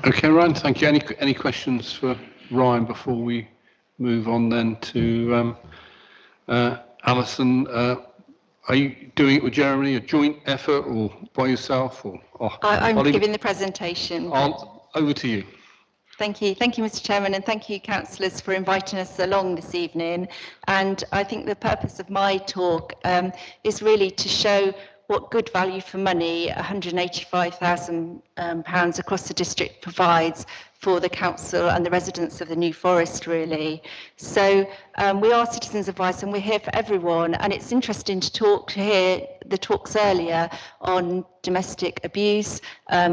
Okay, Ryan, thank you. Any questions for Ryan before we move on then to Alison? Are you doing it with Jeremy, a joint effort, or by yourself? Or I'm giving the presentation. Over to you. Thank you, Mr. Chairman, and thank you, councillors, for inviting us along this evening. And I think the purpose of my talk is really to show what good value for money £185,000 across the district provides for the council and the residents of the New Forest, really. So we are Citizens Advice and we're here for everyone, and it's interesting to hear the talks earlier on domestic abuse,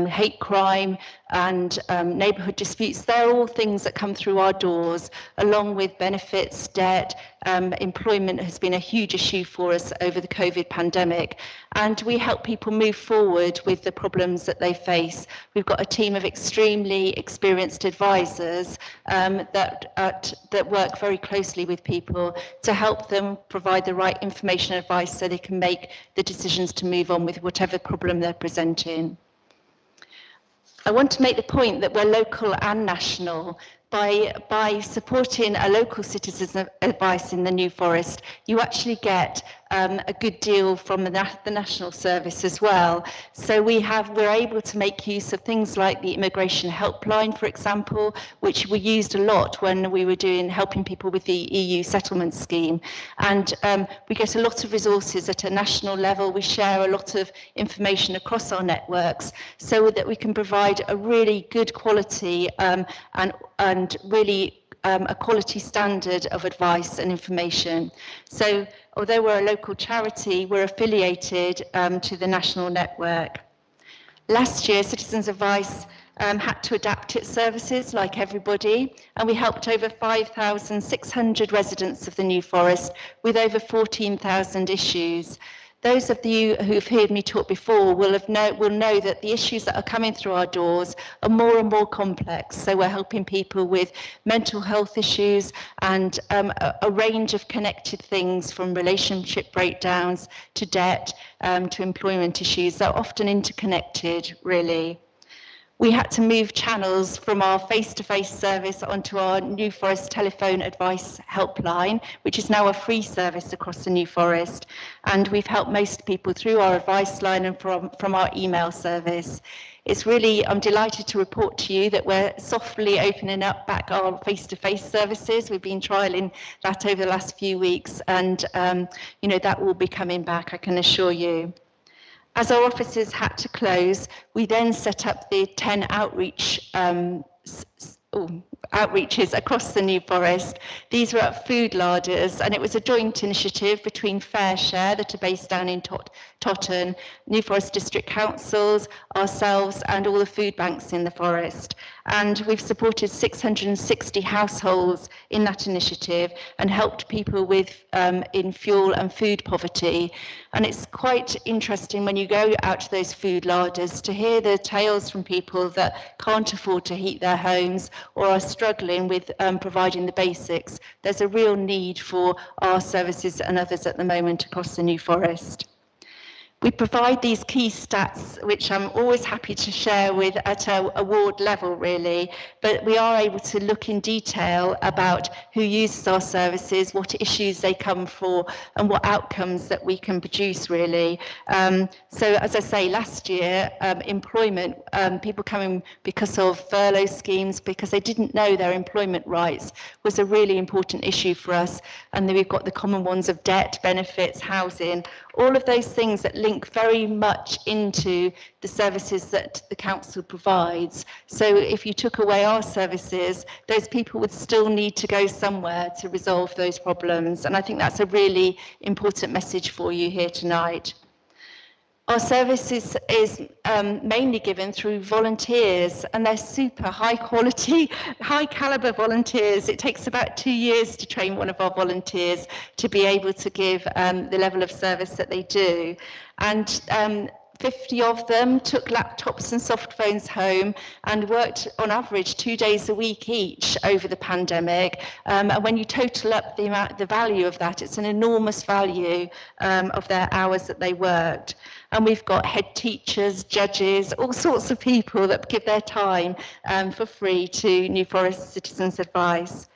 hate crime and neighbourhood disputes. They're all things that come through our doors, along with benefits, debt. Employment has been a huge issue for us over the COVID pandemic, and we help people move forward with the problems that they face. We've got a team of extremely experienced advisors that work very closely with people to help them provide the right information and advice so they can make the decisions to move on with whatever problem they're presenting. I want to make the point that we're local and national. By supporting a local citizens advice in the New Forest, you actually get a good deal from the national service as well. So we're able to make use of things like the immigration helpline, for example, which we used a lot when we were helping people with the EU settlement scheme. And we get a lot of resources at a national level. We share a lot of information across our networks so that we can provide a really good quality and really a quality standard of advice and information. So although we're a local charity, we're affiliated to the national network. Last year, Citizens Advice had to adapt its services like everybody, and we helped over 5,600 residents of the New Forest with over 14,000 issues. Those of you who've heard me talk before will know that the issues that are coming through our doors are more and more complex. So we're helping people with mental health issues and a range of connected things, from relationship breakdowns to debt to employment issues. They're often interconnected, really. We had to move channels from our face-to-face service onto our New Forest telephone advice helpline, which is now a free service across the New Forest. And we've helped most people through our advice line and from our email service. I'm delighted to report to you that we're softly opening up back our face-to-face services. We've been trialling that over the last few weeks, and that will be coming back, I can assure you. As our offices had to close, we then set up the 10 outreaches across the New Forest. These were at food larders, and it was a joint initiative between FareShare, that are based down in Totton, New Forest District Councils, ourselves, and all the food banks in the forest. And we've supported 660 households in that initiative and helped people in fuel and food poverty. And it's quite interesting when you go out to those food larders to hear the tales from people that can't afford to heat their homes or are struggling with providing the basics. There's a real need for our services and others at the moment across the New Forest. We provide these key stats, which I'm always happy to share with at a ward level, really, but we are able to look in detail about who uses our services, what issues they come for, and what outcomes that we can produce, really. So, as I say, last year, employment, people coming because of furlough schemes, because they didn't know their employment rights, was a really important issue for us. And then we've got the common ones of debt, benefits, housing, all of those things that link very much into the services that the council provides. So if you took away our services, those people would still need to go somewhere to resolve those problems. And I think that's a really important message for you here tonight. Our service is mainly given through volunteers, and they're super high quality, high caliber volunteers. It takes about 2 years to train one of our volunteers to be able to give the level of service that they do. And 50 of them took laptops and soft phones home and worked on average 2 days a week each over the pandemic. And when you total up the value of that, it's an enormous value of their hours that they worked. And we've got head teachers, judges, all sorts of people that give their time for free to New Forest Citizens Advice.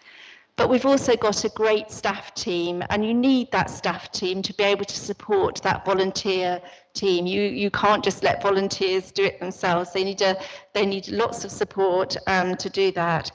But we've also got a great staff team, and you need that staff team to be able to support that volunteer team. You can't just let volunteers do it themselves. They need lots of support to do that.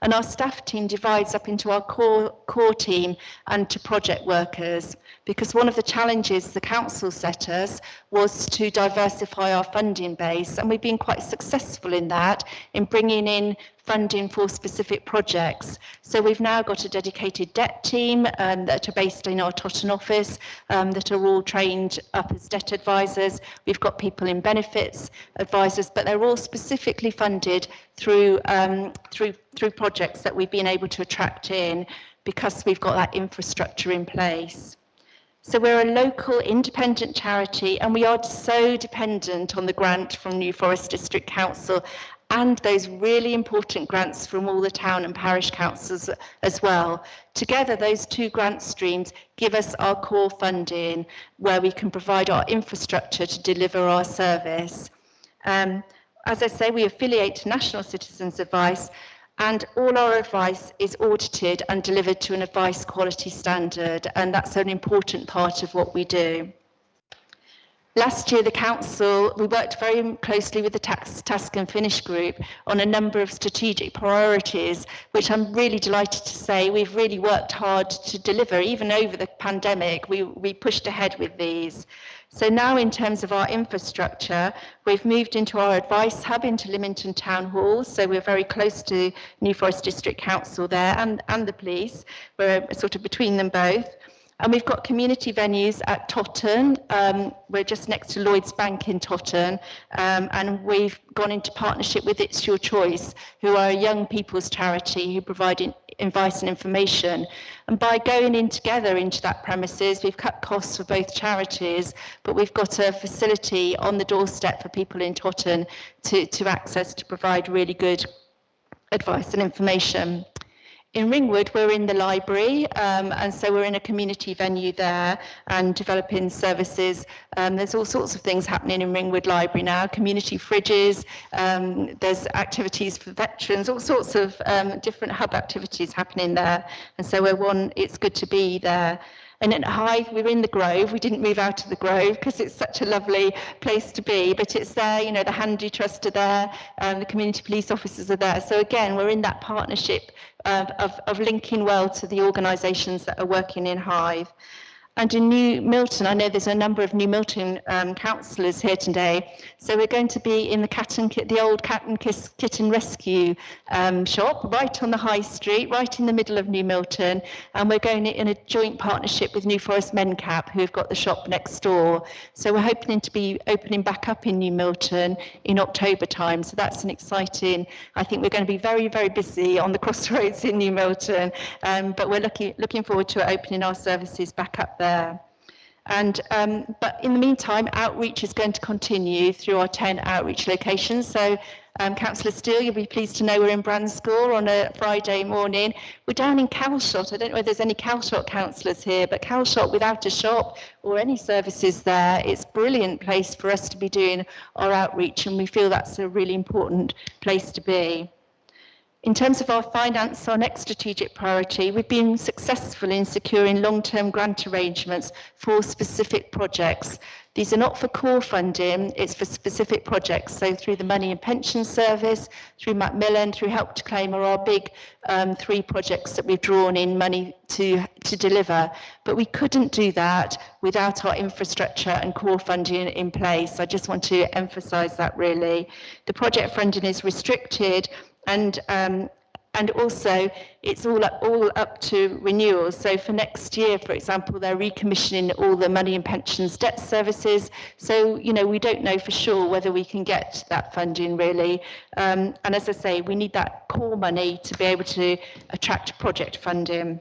And our staff team divides up into our core team and to project workers, because one of the challenges the council set us was to diversify our funding base, and we've been quite successful in that, in bringing in funding for specific projects. So we've now got a dedicated debt team that are based in our Totton office that are all trained up as debt advisors. We've got people in benefits advisors, but they're all specifically funded through projects that we've been able to attract in because we've got that infrastructure in place. So we're a local independent charity, and we are so dependent on the grant from New Forest District Council and those really important grants from all the town and parish councils as well. Together, those two grant streams give us our core funding where we can provide our infrastructure to deliver our service. As I say, we affiliate to National Citizens Advice, and all our advice is audited and delivered to an advice quality standard, and that's an important part of what we do. Last year, the council, we worked very closely with the Task and Finish group on a number of strategic priorities, which I'm really delighted to say we've really worked hard to deliver. Even over the pandemic, we pushed ahead with these. So now, in terms of our infrastructure, we've moved into our advice hub into Lymington Town Hall. So we're very close to New Forest District Council there and the police. We're sort of between them both. And we've got community venues at Totton. We're just next to Lloyds Bank in Totton. And we've gone into partnership with It's Your Choice, who are a young people's charity who provide advice and information. And by going in together into that premises, we've cut costs for both charities, but we've got a facility on the doorstep for people in Totton to access to provide really good advice and information. In Ringwood, we're in the library, and so we're in a community venue there and developing services. There's all sorts of things happening in Ringwood Library now, community fridges, there's activities for veterans, all sorts of different hub activities happening there. And so it's good to be there. And at Hythe, we're in the Grove. We didn't move out of the Grove because it's such a lovely place to be, but it's there, you know, the Handy Trust are there, the community police officers are there. So again, we're in that partnership of linking well to the organisations that are working in Hythe. And in New Milton, I know there's a number of New Milton councillors here today. So we're going to be in the old Cat and Kitten Rescue shop, right on the High Street, right in the middle of New Milton. And we're going in a joint partnership with New Forest Mencap, who have got the shop next door. So we're hoping to be opening back up in New Milton in October time. So that's an exciting, I think we're going to be very, very busy on the crossroads in New Milton. But we're looking forward to opening our services back up there. And but in the meantime, outreach is going to continue through our 10 outreach locations. So Councillor Steele, you'll be pleased to know we're in Branscore on a Friday morning. We're down in Calshot. I don't know if there's any Calshot councillors here, but Calshot without a shop or any services there, it's a brilliant place for us to be doing our outreach, and we feel that's a really important place to be. In terms of our finance, our next strategic priority, we've been successful in securing long-term grant arrangements for specific projects. These are not for core funding, it's for specific projects. So through the Money and Pension Service, through Macmillan, through Help to Claim are our big 3 projects that we've drawn in money to deliver. But we couldn't do that without our infrastructure and core funding in place. I just want to emphasise that really. The project funding is restricted, and also it's all up to renewals. So for next year, for example, they're recommissioning all the money and pensions debt services. So, you know, we don't know for sure whether we can get that funding really. And as I say, we need that core money to be able to attract project funding.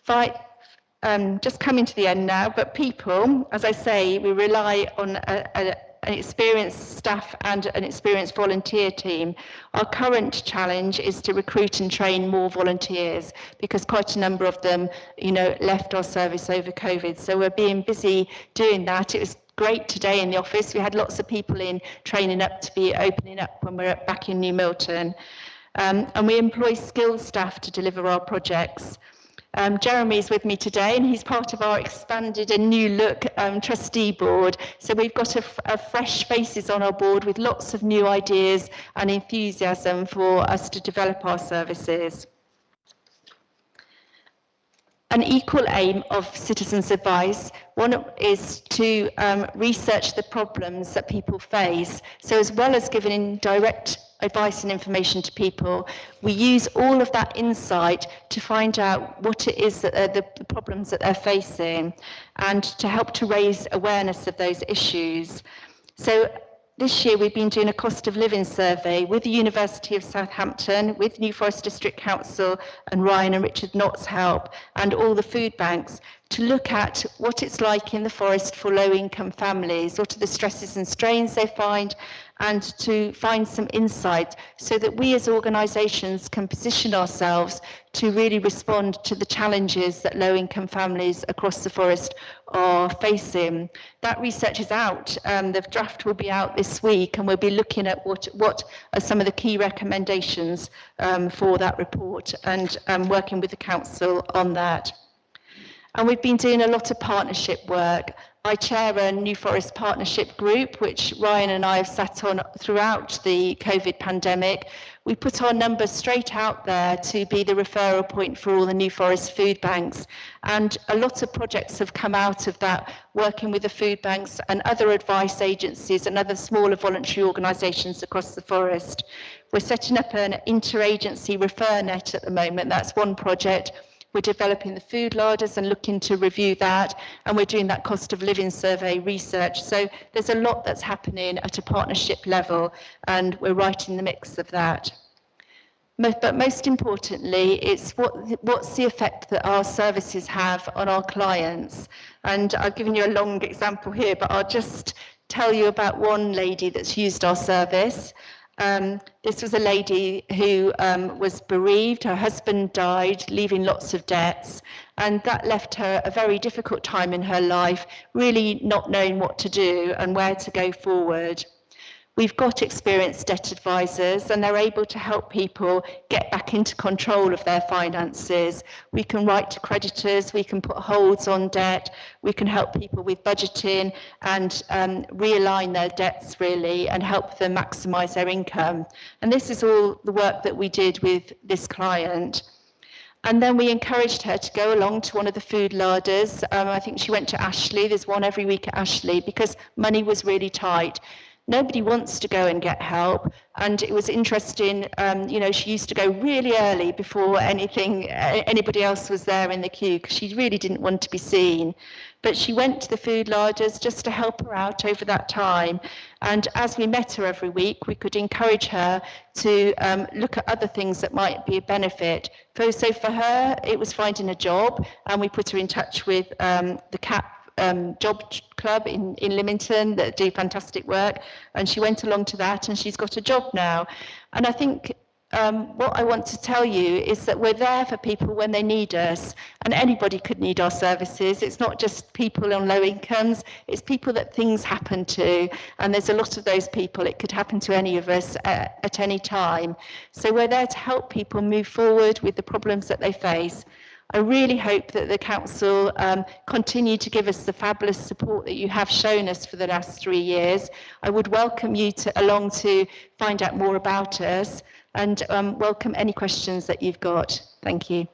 Just coming to the end now, but people, as I say, we rely on an experienced staff and an experienced volunteer team. Our current challenge is to recruit and train more volunteers because quite a number of them, you know, left our service over COVID. So we're being busy doing that. It was great today in the office. We had lots of people in training up to be opening up when we're back in New Milton. and we employ skilled staff to deliver our projects. Jeremy's with me today, and he's part of our expanded and new look trustee board. So we've got a fresh faces on our board with lots of new ideas and enthusiasm for us to develop our services. An equal aim of citizens' advice, one is to research the problems that people face. So as well as giving direct advice and information to people, we use all of that insight to find out what it is that the problems that they're facing, and to help to raise awareness of those issues. So this year we've been doing a cost of living survey with the University of Southampton, with New Forest District Council and Ryan and Richard Knott's help, and all the food banks, to look at what it's like in the forest for low-income families, what are the stresses and strains they find, and to find some insight so that we as organisations can position ourselves to really respond to the challenges that low-income families across the forest are facing. That research is out. The draft will be out this week, and we'll be looking at what are some of the key recommendations for that report, and working with the council on that. And we've been doing a lot of partnership work. I chair a New Forest Partnership Group, which Ryan and I have sat on throughout the COVID pandemic. We put our numbers straight out there to be the referral point for all the New Forest food banks. And a lot of projects have come out of that, working with the food banks and other advice agencies and other smaller voluntary organisations across the forest. We're setting up an interagency refer net at the moment. That's one project. We're developing the food larders and looking to review that, and we're doing that cost of living survey research. So there's a lot that's happening at a partnership level, and we're right in the mix of that. But most importantly, it's what's the effect that our services have on our clients. And I've given you a long example here, but I'll just tell you about one lady that's used our service. This was a lady who was bereaved. Her husband died, leaving lots of debts, and that left her a very difficult time in her life, really not knowing what to do and where to go forward. We've got experienced debt advisors, and they're able to help people get back into control of their finances. We can write to creditors, we can put holds on debt, we can help people with budgeting and realign their debts really, and help them maximise their income. And this is all the work that we did with this client. And then we encouraged her to go along to one of the food larders. I think she went to Ashley. There's one every week at Ashley, because money was really tight. Nobody wants to go and get help, and it was interesting, she used to go really early before anybody else was there in the queue, because she really didn't want to be seen. But she went to the food larders just to help her out over that time, and as we met her every week, we could encourage her to look at other things that might be a benefit. So for her, it was finding a job, and we put her in touch with the CAP job club in Lymington that do fantastic work, and she went along to that, and she's got a job now. And I think what I want to tell you is that we're there for people when they need us, and anybody could need our services. It's not just people on low incomes, it's people that things happen to, and there's a lot of those people. It could happen to any of us at any time. So we're there to help people move forward with the problems that they face. I really hope that the council continue to give us the fabulous support that you have shown us for the last 3 years. I would welcome you along to find out more about us, and welcome any questions that you've got. Thank you.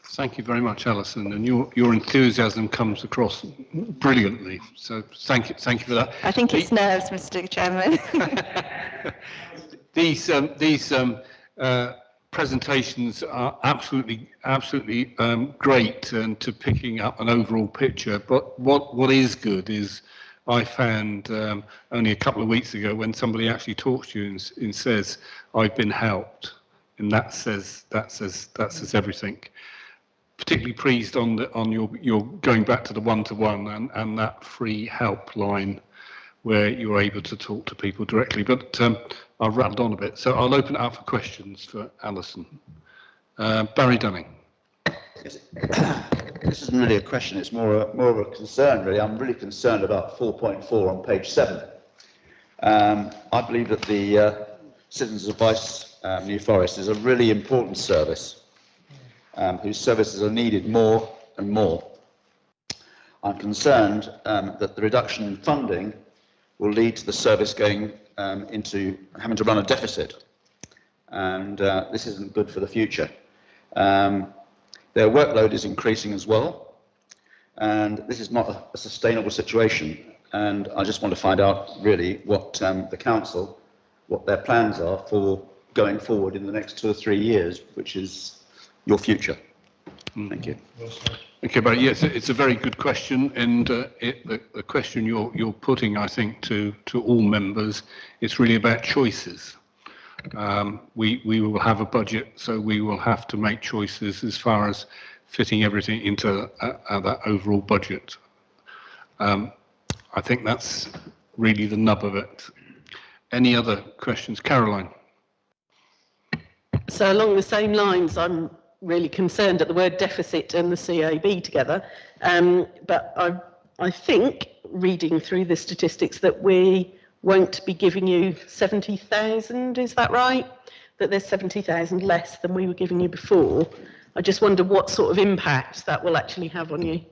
Thank you very much, Alison, and your enthusiasm comes across brilliantly. So thank you for that. I think it's nerves, Mr. Chairman. These presentations are absolutely great, and to picking up an overall picture. But what is good is, I found only a couple of weeks ago, when somebody actually talks to you and says, "I've been helped," and that says everything. Particularly pleased on your going back to the one-to-one and that free helpline where you're able to talk to people directly. But I've rattled on a bit, so I'll open it up for questions for Alison. Barry Dunning. This isn't really a question, it's more of a concern, really. I'm really concerned about 4.4 on page 7. I believe that the Citizens' Advice New Forest is a really important service, whose services are needed more and more. I'm concerned that the reduction in funding will lead to the service going into having to run a deficit, and this isn't good for the future. Their workload is increasing as well, and this is not a sustainable situation, and I just want to find out really what the council, what their plans are for going forward in the next 2 or 3 years, which is your future. Thank you. Okay, but yes, it's a very good question, and the question you're putting, I think, to all members, it's really about choices. We will have a budget, so we will have to make choices as far as fitting everything into that overall budget. I think that's really the nub of it. Any other questions? Caroline? So along the same lines, I'm really concerned at the word deficit and the CAB together. But I think, reading through the statistics, that we won't be giving you 70,000, is that right? That there's 70,000 less than we were giving you before. I just wonder what sort of impact that will actually have on you.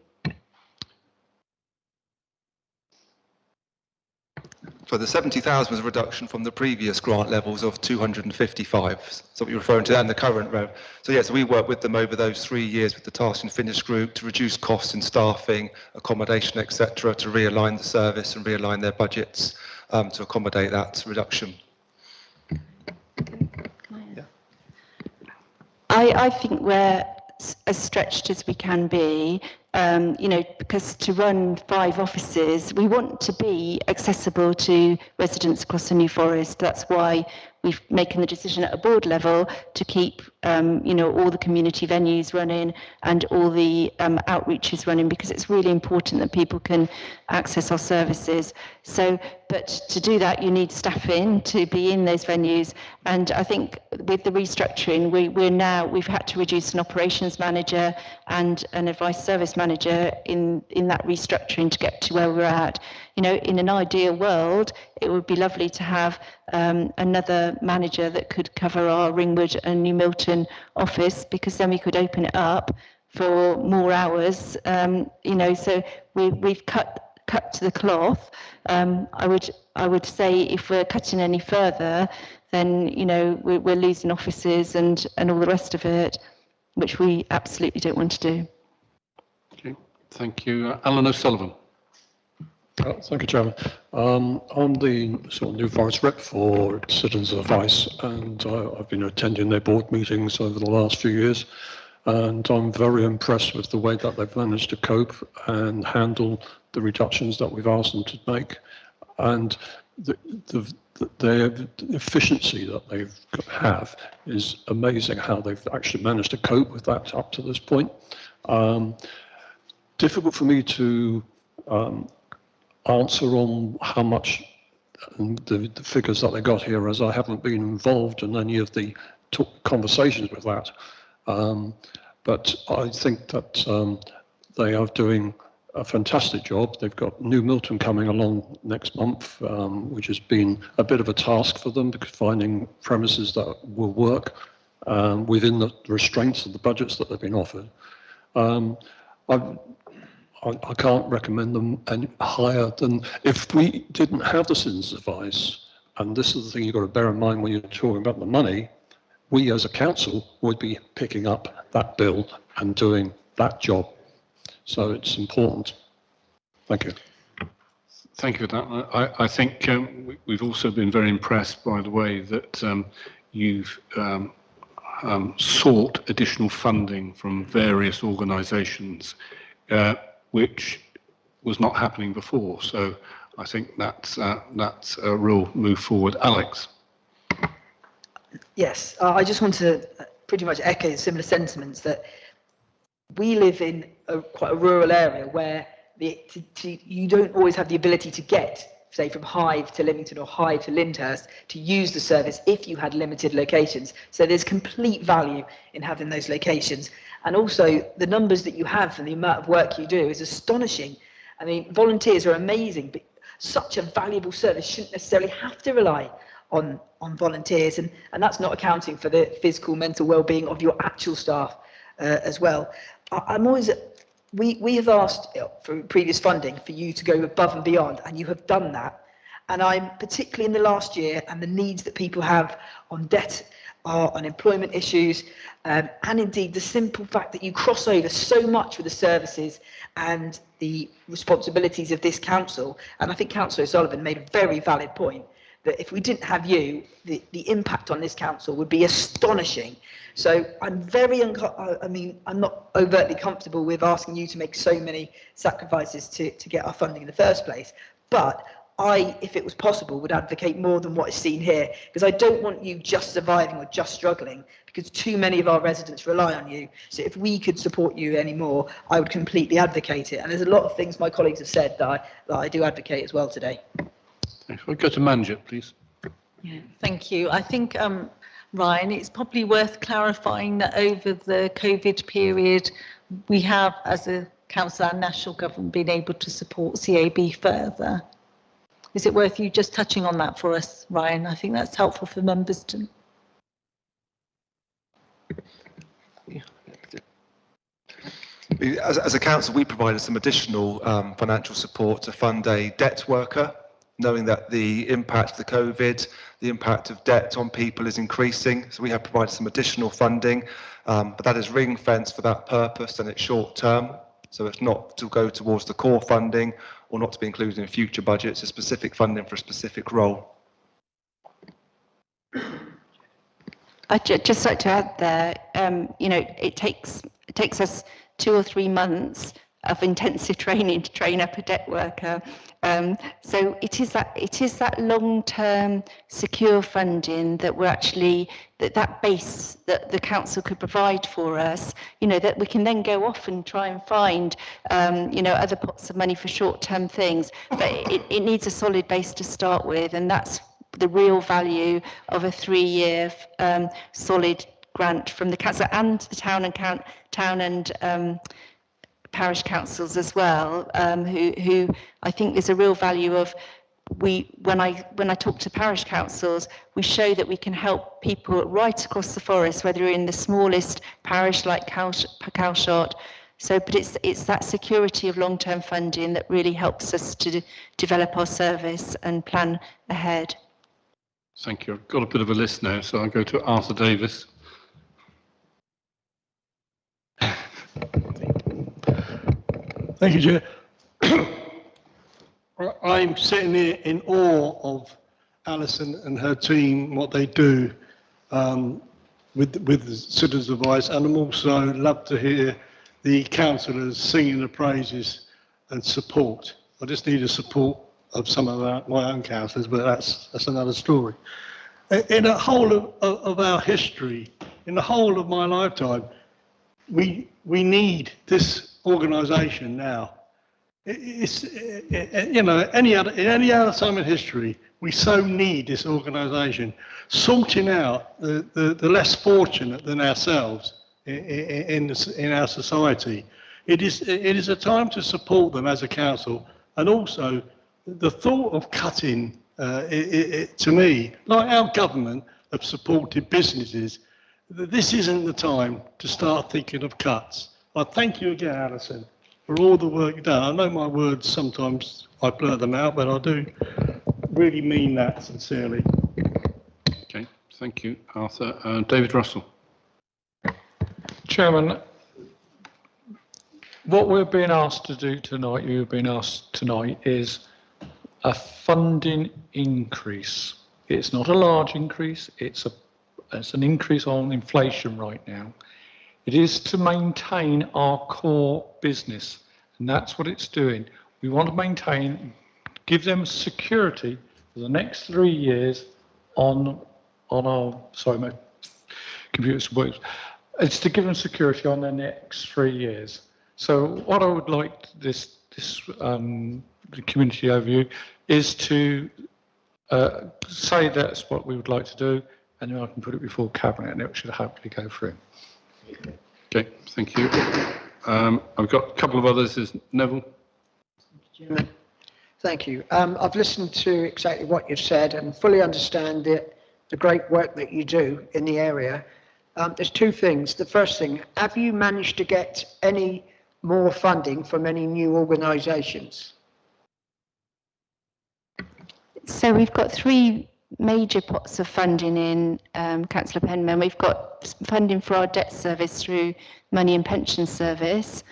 So the 70,000 was a reduction from the previous grant levels of 255. So what you're referring to, and the current rev. So yes, we worked with them over those 3 years with the Task and Finish group to reduce costs in staffing, accommodation, etc., to realign the service and realign their budgets to accommodate that reduction. I think we're as stretched as we can be, because to run 5 offices, we want to be accessible to residents across the New Forest. That's why we've taken the decision at a board level to keep, all the community venues running and all the outreaches running, because it's really important that people can access our services. So, but to do that, you need staffing to be in those venues. And I think with the restructuring, we've had to reduce an operations manager and an advice service manager in that restructuring to get to where we're at. In an ideal world, it would be lovely to have another manager that could cover our Ringwood and New Milton office, because then we could open it up for more hours. So we've cut to the cloth. I would say if we're cutting any further, then we're losing offices and all the rest of it, which we absolutely don't want to do. Okay, thank you. Alan O'Sullivan. Thank you, Chairman. I'm the sort of New Forest rep for Citizens Advice, and I've been attending their board meetings over the last few years, and I'm very impressed with the way that they've managed to cope and handle the reductions that we've asked them to make, and the efficiency that they have is amazing, how they've actually managed to cope with that up to this point. Difficult for me to answer on how much the figures that they got here, as I haven't been involved in any of the conversations with that. But I think that they are doing a fantastic job. They've got New Milton coming along next month, which has been a bit of a task for them, because finding premises that will work within the restraints of the budgets that they've been offered. I can't recommend them any higher than, if we didn't have the Citizens Advice, and this is the thing you've got to bear in mind when you're talking about the money, we as a council would be picking up that bill and doing that job. So it's important. Thank you. Thank you for that. I think we've also been very impressed by the way that you've sought additional funding from various organisations, which was not happening before. So I think that's a real move forward. Alex. Yes, I just want to pretty much echo similar sentiments, that we live in quite a rural area where you don't always have the ability to get, say, from Hythe to Lymington or Hythe to Lyndhurst to use the service if you had limited locations. So there's complete value in having those locations. And also the numbers that you have and the amount of work you do is astonishing. I mean, volunteers are amazing, but such a valuable service shouldn't necessarily have to rely on volunteers, and that's not accounting for the physical, mental well-being of your actual staff as well. I'm always, we have asked for previous funding for you to go above and beyond, and you have done that. And I'm particularly in the last year, and the needs that people have on debt, on employment issues, and indeed the simple fact that you cross over so much with the services and the responsibilities of this council. And I think Councillor O'Sullivan made a very valid point that if we didn't have you, the impact on this council would be astonishing. So I'm I'm not overtly comfortable with asking you to make so many sacrifices to get our funding in the first place, but if it was possible, would advocate more than what is seen here, because I don't want you just surviving or just struggling, because too many of our residents rely on you. So if we could support you any more, I would completely advocate it. And there's a lot of things my colleagues have said that I do advocate as well today. If we go to Manjit, please. Yeah, thank you. I think, Ryan, it's probably worth clarifying that over the COVID period, we have, as a council and national government, been able to support CAB further. Is it worth you just touching on that for us, Ryan? I think that's helpful for members to. As a council, we provided some additional financial support to fund a debt worker, knowing that the impact of the COVID, the impact of debt on people is increasing. So we have provided some additional funding, but that is ring-fenced for that purpose, and it's short-term. So it's not to go towards the core funding or not to be included in future budgets, a specific funding for a specific role. I'd just like to add there, it takes us 2 or 3 months of intensive training to train up a debt worker. So it is that long-term secure funding that we're actually, that base that the council could provide for us, that we can then go off and try and find, other pots of money for short-term things. But it needs a solid base to start with, and that's the real value of a 3-year solid grant from the council and the town and parish councils as well, who I think there's a real value of. When I talk to parish councils, we show that we can help people right across the forest, whether you're in the smallest parish like Calshot. But it's that security of long-term funding that really helps us to develop our service and plan ahead. Thank you. I've got a bit of a list now, so I'll go to Arthur Davis. Thank you, Chair. I'm sitting here in awe of Alison and her team, what they do with the Citizens' Advice, and I'm also love to hear the councillors singing the praises and support. I just need the support of some of my own councillors, but that's another story. In the whole of our history, in the whole of my lifetime, we need this organisation now. It's any other time in history, we so need this organisation sorting out the less fortunate than ourselves in our society. It is a time to support them as a council, and also the thought of cutting, to me, like our government have supported businesses, this isn't the time to start thinking of cuts. I thank you again, Alison, for all the work you've done. I know my words, sometimes I blurt them out, but I do really mean that sincerely. Okay, thank you, Arthur. David Russell. Chairman, what we're being asked to do tonight, you've been asked tonight, is a funding increase. It's not a large increase, it's an increase on inflation right now. It is to maintain our core business, and that's what it's doing. We want to maintain, give them security for the next 3 years on our, sorry, my computer's works. It's to give them security on the next 3 years. So what I would like this the community overview is to say that's what we would like to do, and then I can put it before Cabinet, and it should hopefully go through. Okay, thank you. I've got a couple of others. Is Neville? Thank you. I've listened to exactly what you've said and fully understand the great work that you do in the area. There's two things. The first thing, have you managed to get any more funding from any new organisations? So we've got three major pots of funding in Councillor Penman. We've got funding for our debt service through Money and Pension Service.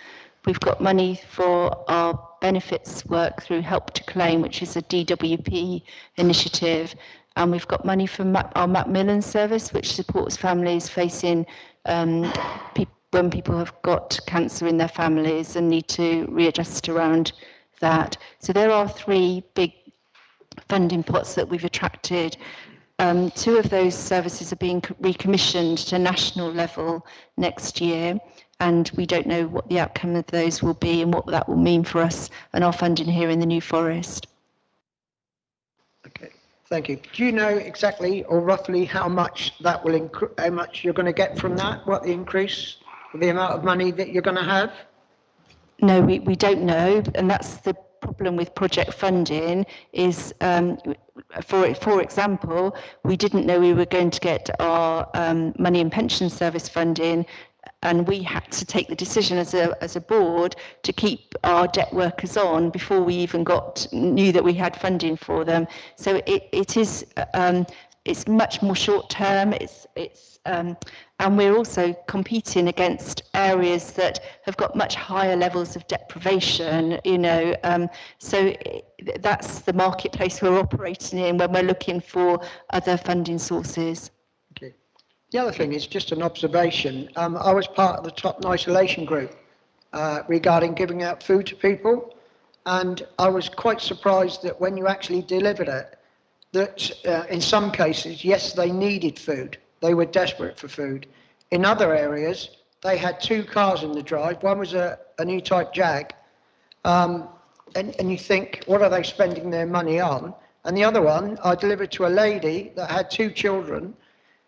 We've got money for our benefits work through Help to Claim, which is a DWP initiative. And we've got money from our Macmillan service, which supports families facing when people have got cancer in their families and need to readjust around that. So there are three big funding pots that we've attracted. Two of those services are being recommissioned to national level next year, and we don't know what the outcome of those will be and what that will mean for us and our funding here in the New Forest. Okay, thank you. Do you know exactly or roughly how much that will how much you're going to get from that? What the increase, the amount of money that you're going to have? No, we don't know, and that's the problem with project funding is, for example, we didn't know we were going to get our Money and Pension Service funding, and we had to take the decision as a board to keep our debt workers on before we even knew that we had funding for them. So it's much more short term. And we're also competing against areas that have got much higher levels of deprivation, so that's the marketplace we're operating in when we're looking for other funding sources. Okay. The other thing is just an observation. I was part of the Top Isolation Group regarding giving out food to people, and I was quite surprised that when you actually delivered it, that in some cases, yes, they needed food. They were desperate for food. In other areas, they had two cars in the drive. One was a new type Jag. And you think, what are they spending their money on? And the other one, I delivered to a lady that had two children.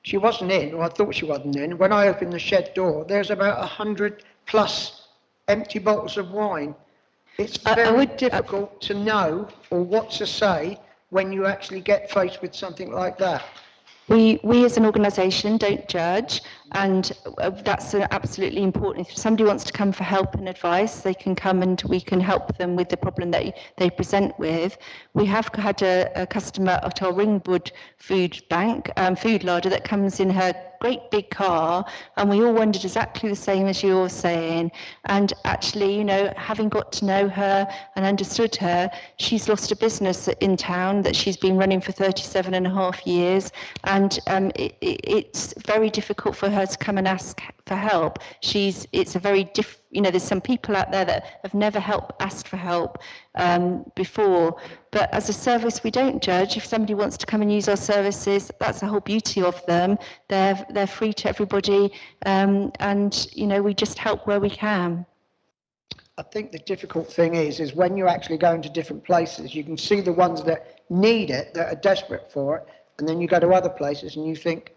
She wasn't in, or I thought she wasn't in. When I opened the shed door, there's about 100 plus empty bottles of wine. It's very difficult to know or what to say when you actually get faced with something like that. We as an organisation don't judge, and that's absolutely important. If somebody wants to come for help and advice, they can come and we can help them with the problem that they present with. We have had a customer at our Ringwood food bank, food larder, that comes in her great big car, and we all wondered exactly the same as you're saying. And actually, having got to know her and understood her, she's lost a business in town that she's been running for 37 and a half years, and it's very difficult for her to come and ask for help. It's a very there's some people out there that have never asked for help before, but as a service we don't judge. If somebody wants to come and use our services, that's the whole beauty of them. They're free to everybody, and we just help where we can. I think the difficult thing is when you actually go into different places, you can see the ones that need it, that are desperate for it, and then you go to other places and you think,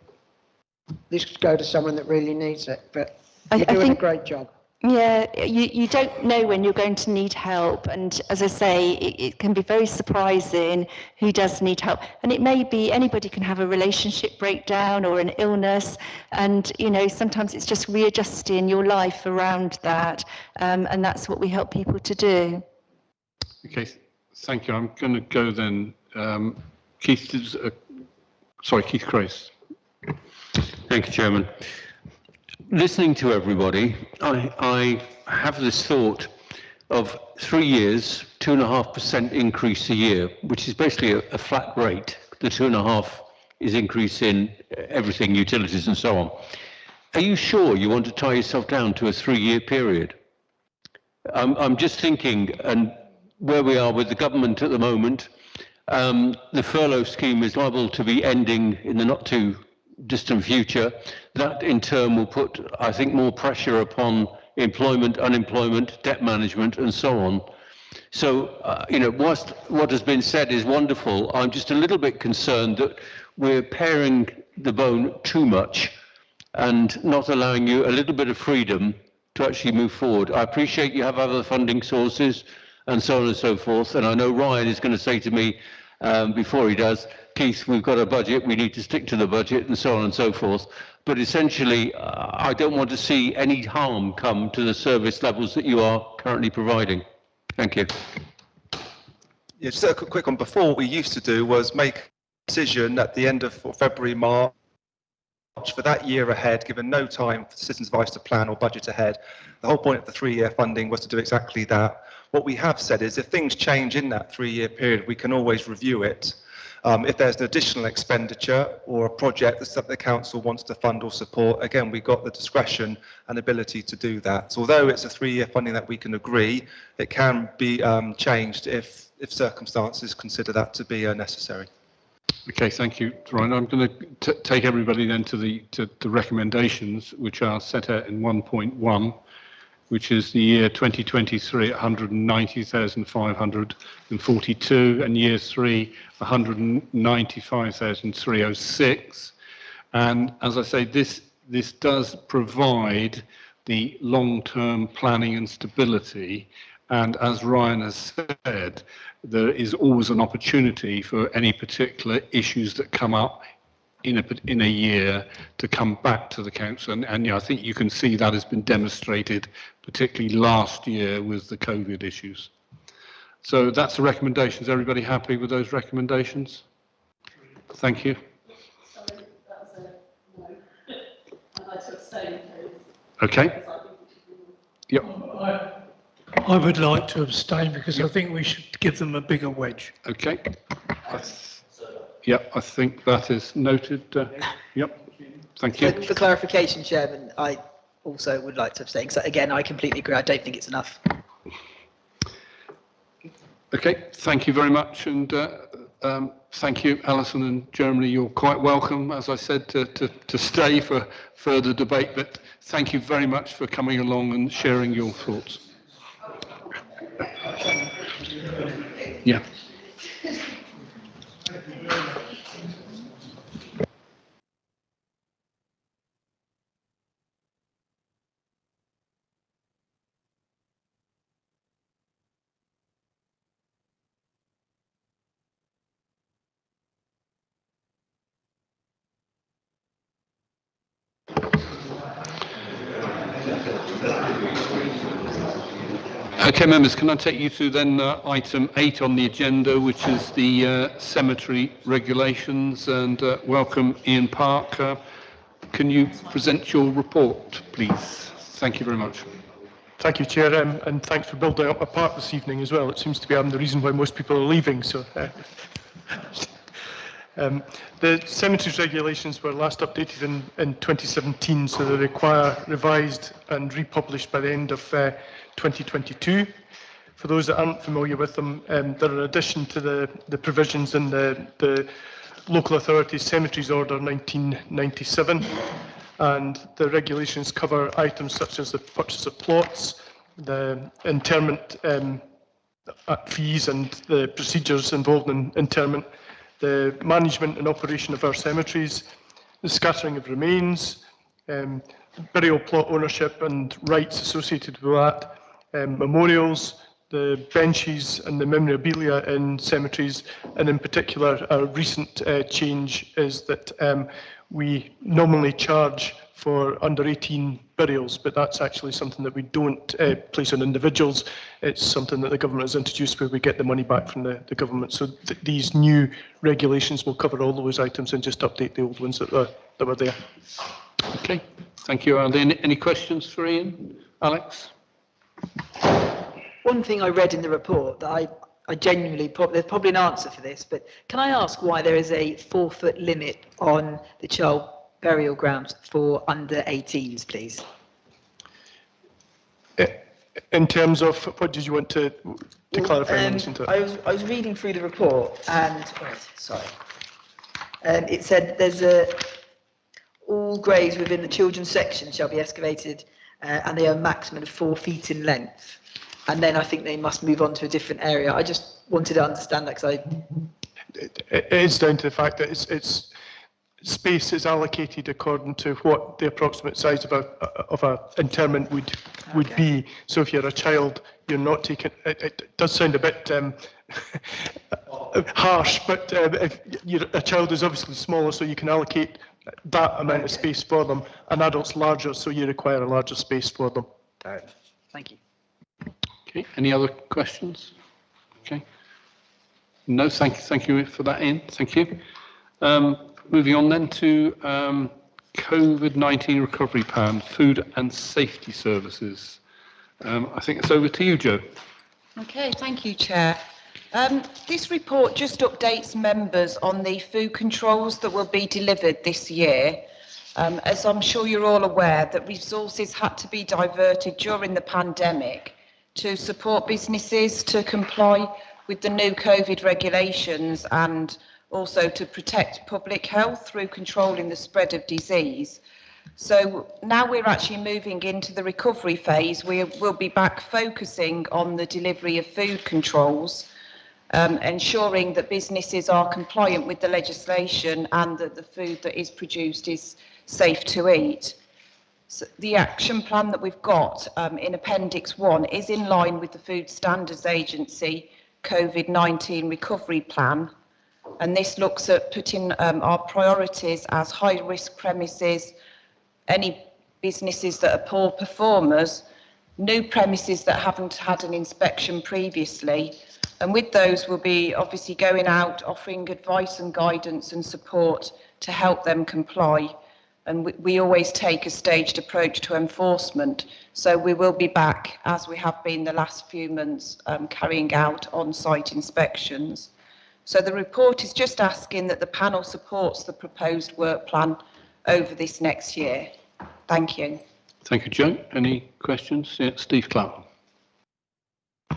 this could go to someone that really needs it. But you're doing a great job. Yeah, you don't know when you're going to need help, and as I say, it can be very surprising who does need help. And it may be anybody can have a relationship breakdown or an illness, and sometimes it's just readjusting your life around that, and that's what we help people to do. Okay, thank you. I'm going to go then. Keith Grace. Thank you, Chairman. Listening to everybody, I have this thought of 3 years, 2.5% increase a year, which is basically a flat rate. The 2.5 is increase in everything, utilities and so on. Are you sure you want to tie yourself down to a 3-year period? I'm just thinking, and where we are with the government at the moment, the furlough scheme is liable to be ending in the not too distant future. That in turn will put, I think, more pressure upon employment, unemployment, debt management and so on. So, whilst what has been said is wonderful, I'm just a little bit concerned that we're paring the bone too much and not allowing you a little bit of freedom to actually move forward. I appreciate you have other funding sources, and so on and so forth. And I know Ryan is going to say to me before he does, Keith, we've got a budget, we need to stick to the budget, and so on and so forth. But essentially, I don't want to see any harm come to the service levels that you are currently providing. Thank you. Yeah, just a quick one. Before, what we used to do was make a decision at the end of February, March, for that year ahead, given no time for citizens' advice to plan or budget ahead. The whole point of the 3-year funding was to do exactly that. What we have said is if things change in that 3-year period, we can always review it. If there's an additional expenditure or a project that the council wants to fund or support, again, we've got the discretion and ability to do that. So although it's a 3-year funding that we can agree, it can be changed if circumstances consider that to be necessary. Okay, thank you, Ryan. I'm going to take everybody then to the recommendations, which are set out in 1.1, which is the year 2023 at 190,542, and year 3 195,306. And as I say, this does provide the long-term planning and stability. And as Ryan has said, there is always an opportunity for any particular issues that come up in a year to come back to the council. And I think you can see that has been demonstrated, particularly last year with the COVID issues. So that's the recommendations. Everybody happy with those recommendations? Thank you. Sorry, that's a no. I'd like to abstain, please. Okay. Yep. I would like to abstain because I think we should give them a bigger wedge. Okay. Yep, I think that is noted. Yep. Thank you. For clarification, Chairman, I also would like to abstain. So again, I completely agree. I don't think it's enough. Okay, thank you very much, and thank you, Alison and Germany. You're quite welcome, as I said, to stay for further debate. But thank you very much for coming along and sharing your thoughts. Yeah. Okay, members, can I take you to then item 8 on the agenda, which is the cemetery regulations, and welcome Ian Park. Can you present your report, please? Thank you very much. Thank you, Chair, and thanks for building up my part this evening as well. It seems to be the reason why most people are leaving. So, the cemeteries regulations were last updated in 2017, so they require revised and republished by the end of 2022. For those that aren't familiar with them, they're in addition to the provisions in the Local Authorities Cemeteries Order 1997, and the regulations cover items such as the purchase of plots, the interment fees and the procedures involved in interment, the management and operation of our cemeteries, the scattering of remains, burial plot ownership and rights associated with that, memorials, the benches and the memorabilia in cemeteries, and in particular a recent change is that we nominally charge for under 18 burials, but that's actually something that we don't place on individuals. It's something that the government has introduced where we get the money back from the government. So these new regulations will cover all those items and just update the old ones that were there. Okay, thank you. Are there any questions for Ian? Alex? One thing I read in the report that I genuinely, there's probably an answer for this, but can I ask why there is a 4-foot limit on the child burial grounds for under 18s, please? In terms of, what did you want to clarify in relation to it? I was reading through the report and, it said there's all graves within the children's section shall be excavated and they are a maximum of 4 feet in length. And then I think they must move on to a different area. I just wanted to understand that because It is down to the fact that it's space is allocated according to what the approximate size of a interment would be. So if you're a child, you're not taking. It does sound a bit harsh, but if a child is obviously smaller, so you can allocate that amount of space for them. An adult's larger, so you require a larger space for them. Thank you. Okay. Any other questions? Okay. No. Thank you for that, Ian. Thank you. Moving on then to COVID-19 recovery plan, food and safety services. I think it's over to you, Jo. Okay, thank you, Chair. This report just updates members on the food controls that will be delivered this year. As I'm sure you're all aware, that resources had to be diverted during the pandemic to support businesses to comply with the new COVID regulations and also to protect public health through controlling the spread of disease. So now we're actually moving into the recovery phase. We will be back focusing on the delivery of food controls, ensuring that businesses are compliant with the legislation and that the food that is produced is safe to eat. So the action plan that we've got in Appendix 1 is in line with the Food Standards Agency COVID-19 recovery plan. And this looks at putting our priorities as high-risk premises, any businesses that are poor performers, new premises that haven't had an inspection previously. And with those, we'll be obviously going out, offering advice and guidance and support to help them comply. And we always take a staged approach to enforcement. So we will be back, as we have been the last few months, carrying out on-site inspections. So the report is just asking that the panel supports the proposed work plan over this next year. Thank you. Thank you, Jo. Any questions? Yeah, Steve Clark.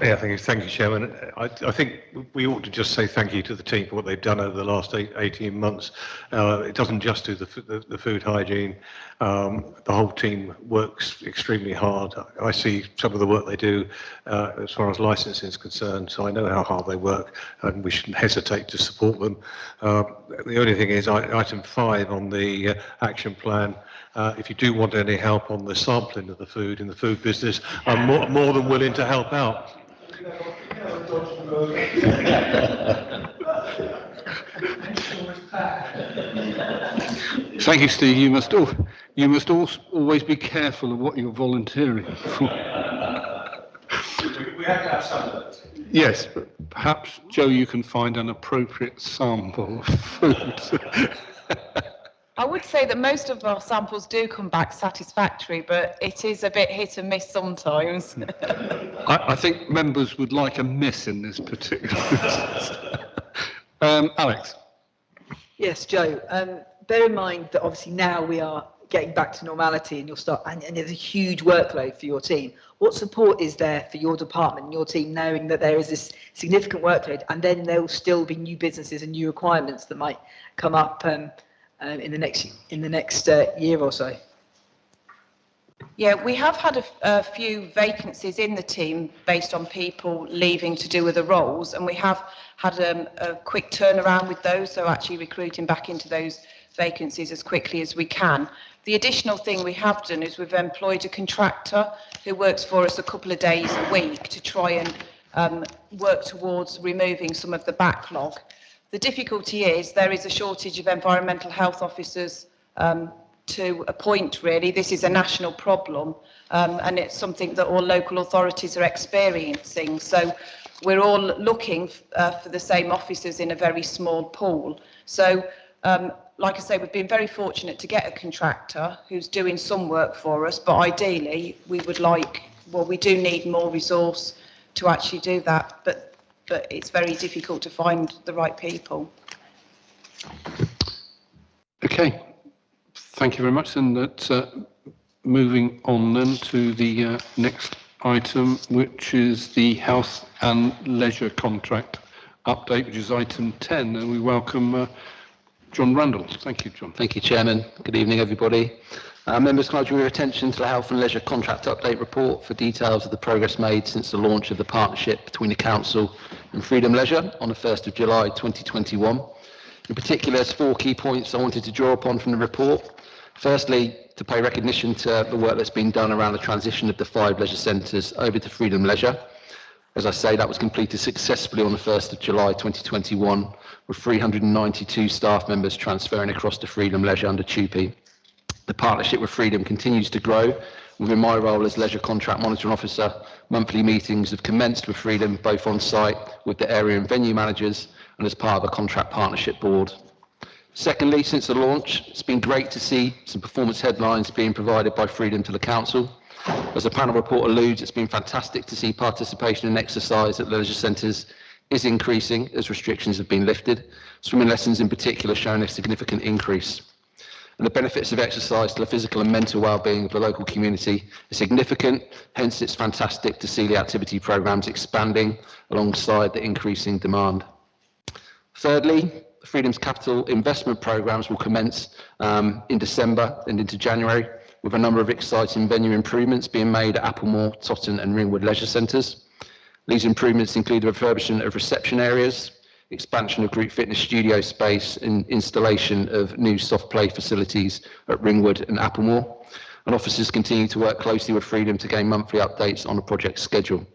Yeah, thank you, Chairman. I think we ought to just say thank you to the team for what they've done over the last 18 months. It doesn't just do the food hygiene. The whole team works extremely hard. I see some of the work they do as far as licensing is concerned, so I know how hard they work, and we shouldn't hesitate to support them. The only thing is item 5 on the action plan. If you do want any help on the sampling of the food in the food business, I'm more than willing to help out. Thank you, Steve. You must always be careful of what you're volunteering for. We have to have some of it. Yes, but perhaps, Jo, you can find an appropriate sample of food. I would say that most of our samples do come back satisfactory, but it is a bit hit and miss sometimes. I think members would like a miss in this particular Alex. Yes, Jo. Bear in mind that obviously now we are getting back to normality and and there's a huge workload for your team. What support is there for your department and your team knowing that there is this significant workload and then there will still be new businesses and new requirements that might come up in the next year or so? Yeah, we have had a few vacancies in the team based on people leaving to do other roles, and we have had a quick turnaround with those, so actually recruiting back into those vacancies as quickly as we can. The additional thing we have done is we've employed a contractor who works for us a couple of days a week to try and work towards removing some of the backlog. The difficulty is there is a shortage of environmental health officers to appoint, really. This is a national problem, and it's something that all local authorities are experiencing. So we're all looking for the same officers in a very small pool. So, like I say, we've been very fortunate to get a contractor who's doing some work for us, but ideally we would we do need more resource to actually do that. But it's very difficult to find the right people. Okay, thank you very much. And that's moving on then to the next item, which is the health and leisure contract update, which is item 10. And we welcome John Randall. Thank you, John. Thank you, Chairman. Good evening, everybody. Members, can I draw your attention to the Health and Leisure Contract Update Report for details of the progress made since the launch of the partnership between the Council and Freedom Leisure on the 1st of July 2021. In particular, there's 4 key points I wanted to draw upon from the report. Firstly, to pay recognition to the work that's been done around the transition of the 5 leisure centres over to Freedom Leisure. As I say, that was completed successfully on the 1st of July 2021, with 392 staff members transferring across to Freedom Leisure under TUPE. The partnership with Freedom continues to grow. Within my role as Leisure Contract Monitoring Officer, monthly meetings have commenced with Freedom, both on site with the area and venue managers and as part of a contract partnership board. Secondly, since the launch, it's been great to see some performance headlines being provided by Freedom to the Council. As the panel report alludes, it's been fantastic to see participation in exercise at the leisure centres is increasing as restrictions have been lifted. Swimming lessons in particular showing a significant increase. And the benefits of exercise to the physical and mental well-being of the local community are significant, hence it's fantastic to see the activity programmes expanding alongside the increasing demand. Thirdly, Freedom's capital investment programmes will commence in December and into January, with a number of exciting venue improvements being made at Applemore, Totton and Ringwood leisure centres. These improvements include the refurbishment of reception areas, expansion of group fitness studio space and installation of new soft play facilities at Ringwood and Applemore. And officers continue to work closely with Freedom to gain monthly updates on the project schedule.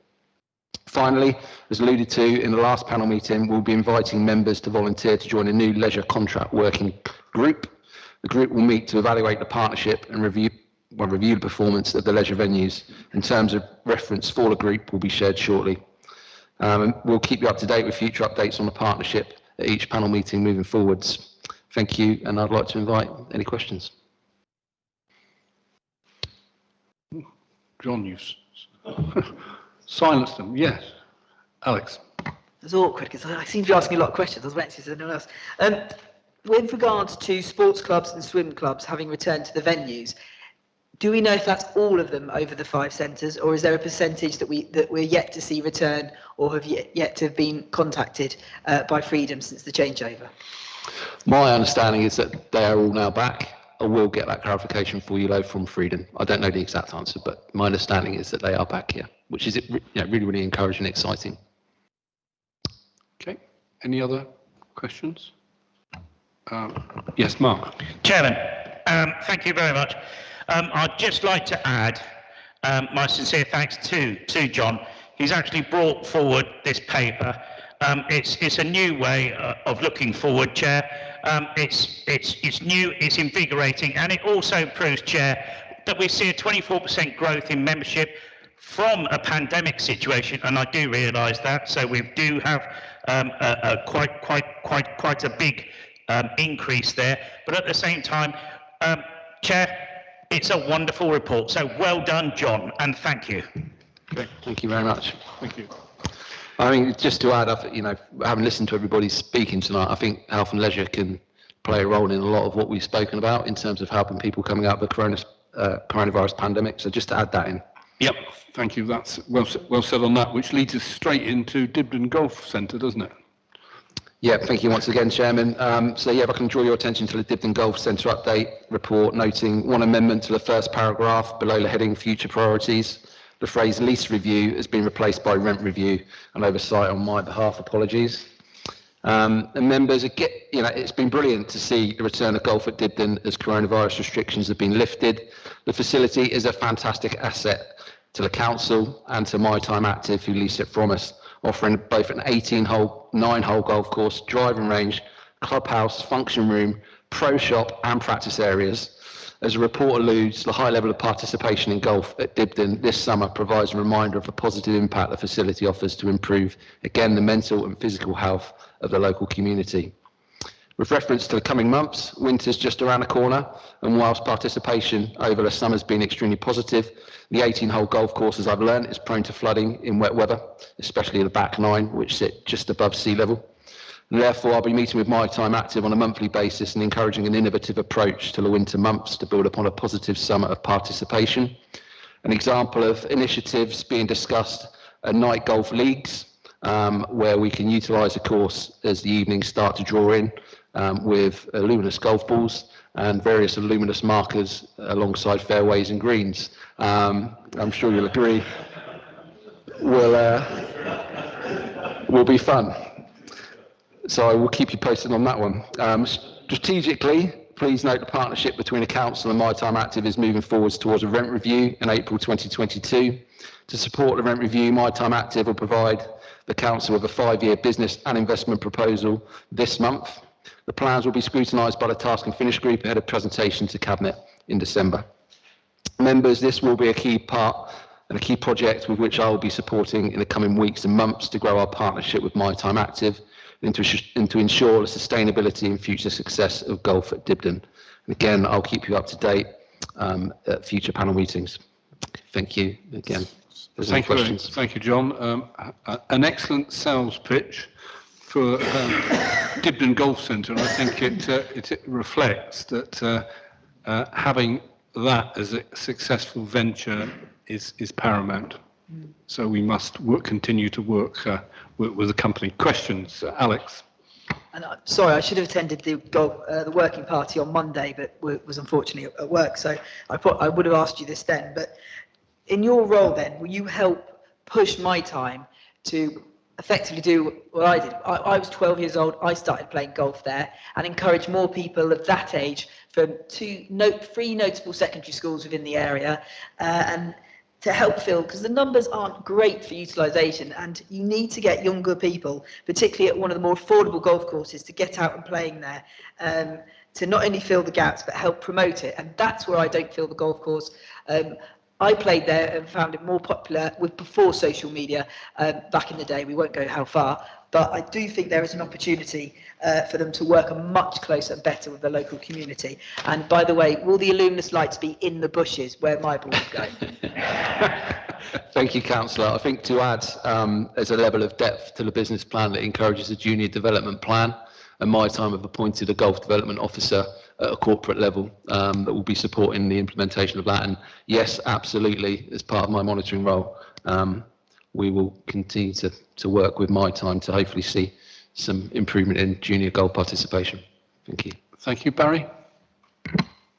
Finally, as alluded to in the last panel meeting, we'll be inviting members to volunteer to join a new leisure contract working group. The group will meet to evaluate the partnership and review the performance of the leisure venues. In terms of reference for the group will be shared shortly. We'll keep you up to date with future updates on the partnership at each panel meeting moving forwards. Thank you, and I'd like to invite any questions. John, you've silenced them. Yes. Alex. It's awkward because I seem to be asking a lot of questions. I was waiting to see anyone else. With regards to sports clubs and swim clubs having returned to the venues, do we know if that's all of them over the 5 centres, or is there a percentage that we're yet to see return or have yet to have been contacted by Freedom since the changeover? My understanding is that they are all now back. I will get that clarification for you though from Freedom. I don't know the exact answer, but my understanding is that they are back here, which is really, really encouraging and exciting. Okay. Any other questions? Yes, Mark. Chairman, thank you very much. I'd just like to add my sincere thanks to John. He's actually brought forward this paper. It's a new way of looking forward, Chair. It's new, it's invigorating, and it also proves, Chair, that we see a 24% growth in membership from a pandemic situation, and I do realise that. So we do have quite a big increase there. But at the same time, Chair, it's a wonderful report. So well done, John, and thank you. Okay, thank you very much. Thank you. I mean, just to add, having listened to everybody speaking tonight, I think health and leisure can play a role in a lot of what we've spoken about in terms of helping people coming out of the coronavirus pandemic. So just to add that in. Yep, thank you. That's well said on that, which leads us straight into Dibden Golf Centre, doesn't it? Yeah, thank you once again, Chairman. So yeah, if I can draw your attention to the Dibden Golf Centre update report, noting one amendment to the first paragraph below the heading Future Priorities. The phrase lease review has been replaced by rent review, and oversight on my behalf, apologies. And members, it's been brilliant to see the return of golf at Dibden as coronavirus restrictions have been lifted. The facility is a fantastic asset to the council and to My Time Active, who lease it from us, offering both an 18-hole, 9-hole golf course, driving range, clubhouse, function room, pro shop and practice areas. As the report alludes, the high level of participation in golf at Dibden this summer provides a reminder of the positive impact the facility offers to improve, again, the mental and physical health of the local community. With reference to the coming months, winter's just around the corner, and whilst participation over the summer's been extremely positive, the 18-hole golf course, as I've learned, is prone to flooding in wet weather, especially the back 9, which sit just above sea level. And therefore, I'll be meeting with My Time Active on a monthly basis and encouraging an innovative approach to the winter months to build upon a positive summer of participation. An example of initiatives being discussed are night golf leagues, where we can utilise the course as the evenings start to draw in with luminous golf balls and various luminous markers alongside fairways and greens. I'm sure you'll agree will be fun. So I will keep you posted on that one. Strategically, please note the partnership between the council and My Time Active is moving forwards towards a rent review in April 2022. To support the rent review, My Time Active will provide the council with a 5-year business and investment proposal this month. The plans will be scrutinised by the Task and Finish Group ahead of presentation to Cabinet in December. Members, this will be a key part and a key project with which I will be supporting in the coming weeks and months to grow our partnership with My Time Active and to ensure the sustainability and future success of golf at Dibden. And again, I'll keep you up to date at future panel meetings. Thank you again. Thank you, John. An excellent sales pitch for Dibden Golf Centre, and I think it reflects that having that as a successful venture is paramount. So we must continue to work with the company. Questions, Alex? And sorry, I should have attended the working party on Monday, but was unfortunately at work. So I would have asked you this then. But in your role then, will you help push My Time to effectively do what I did? I was 12 years old. I started playing golf there, and encourage more people of that age from 3 notable secondary schools within the area, and to help fill, because the numbers aren't great for utilisation, and you need to get younger people, particularly at one of the more affordable golf courses, to get out and playing there, to not only fill the gaps but help promote it. And that's where I don't feel the golf course. I played there and found it more popular before social media back in the day. We won't go how far, but I do think there is an opportunity for them to work much closer and better with the local community. And by the way, will the Illuminous lights be in the bushes where my ball is going? Thank you, Councillor. I think to add, there's a level of depth to the business plan that encourages a junior development plan, and My Time have appointed a golf development officer at a corporate level that will be supporting the implementation of that. And yes, absolutely, as part of my monitoring role, we will continue to work with My Time to hopefully see some improvement in junior golf participation. Thank you. Thank you, Barry.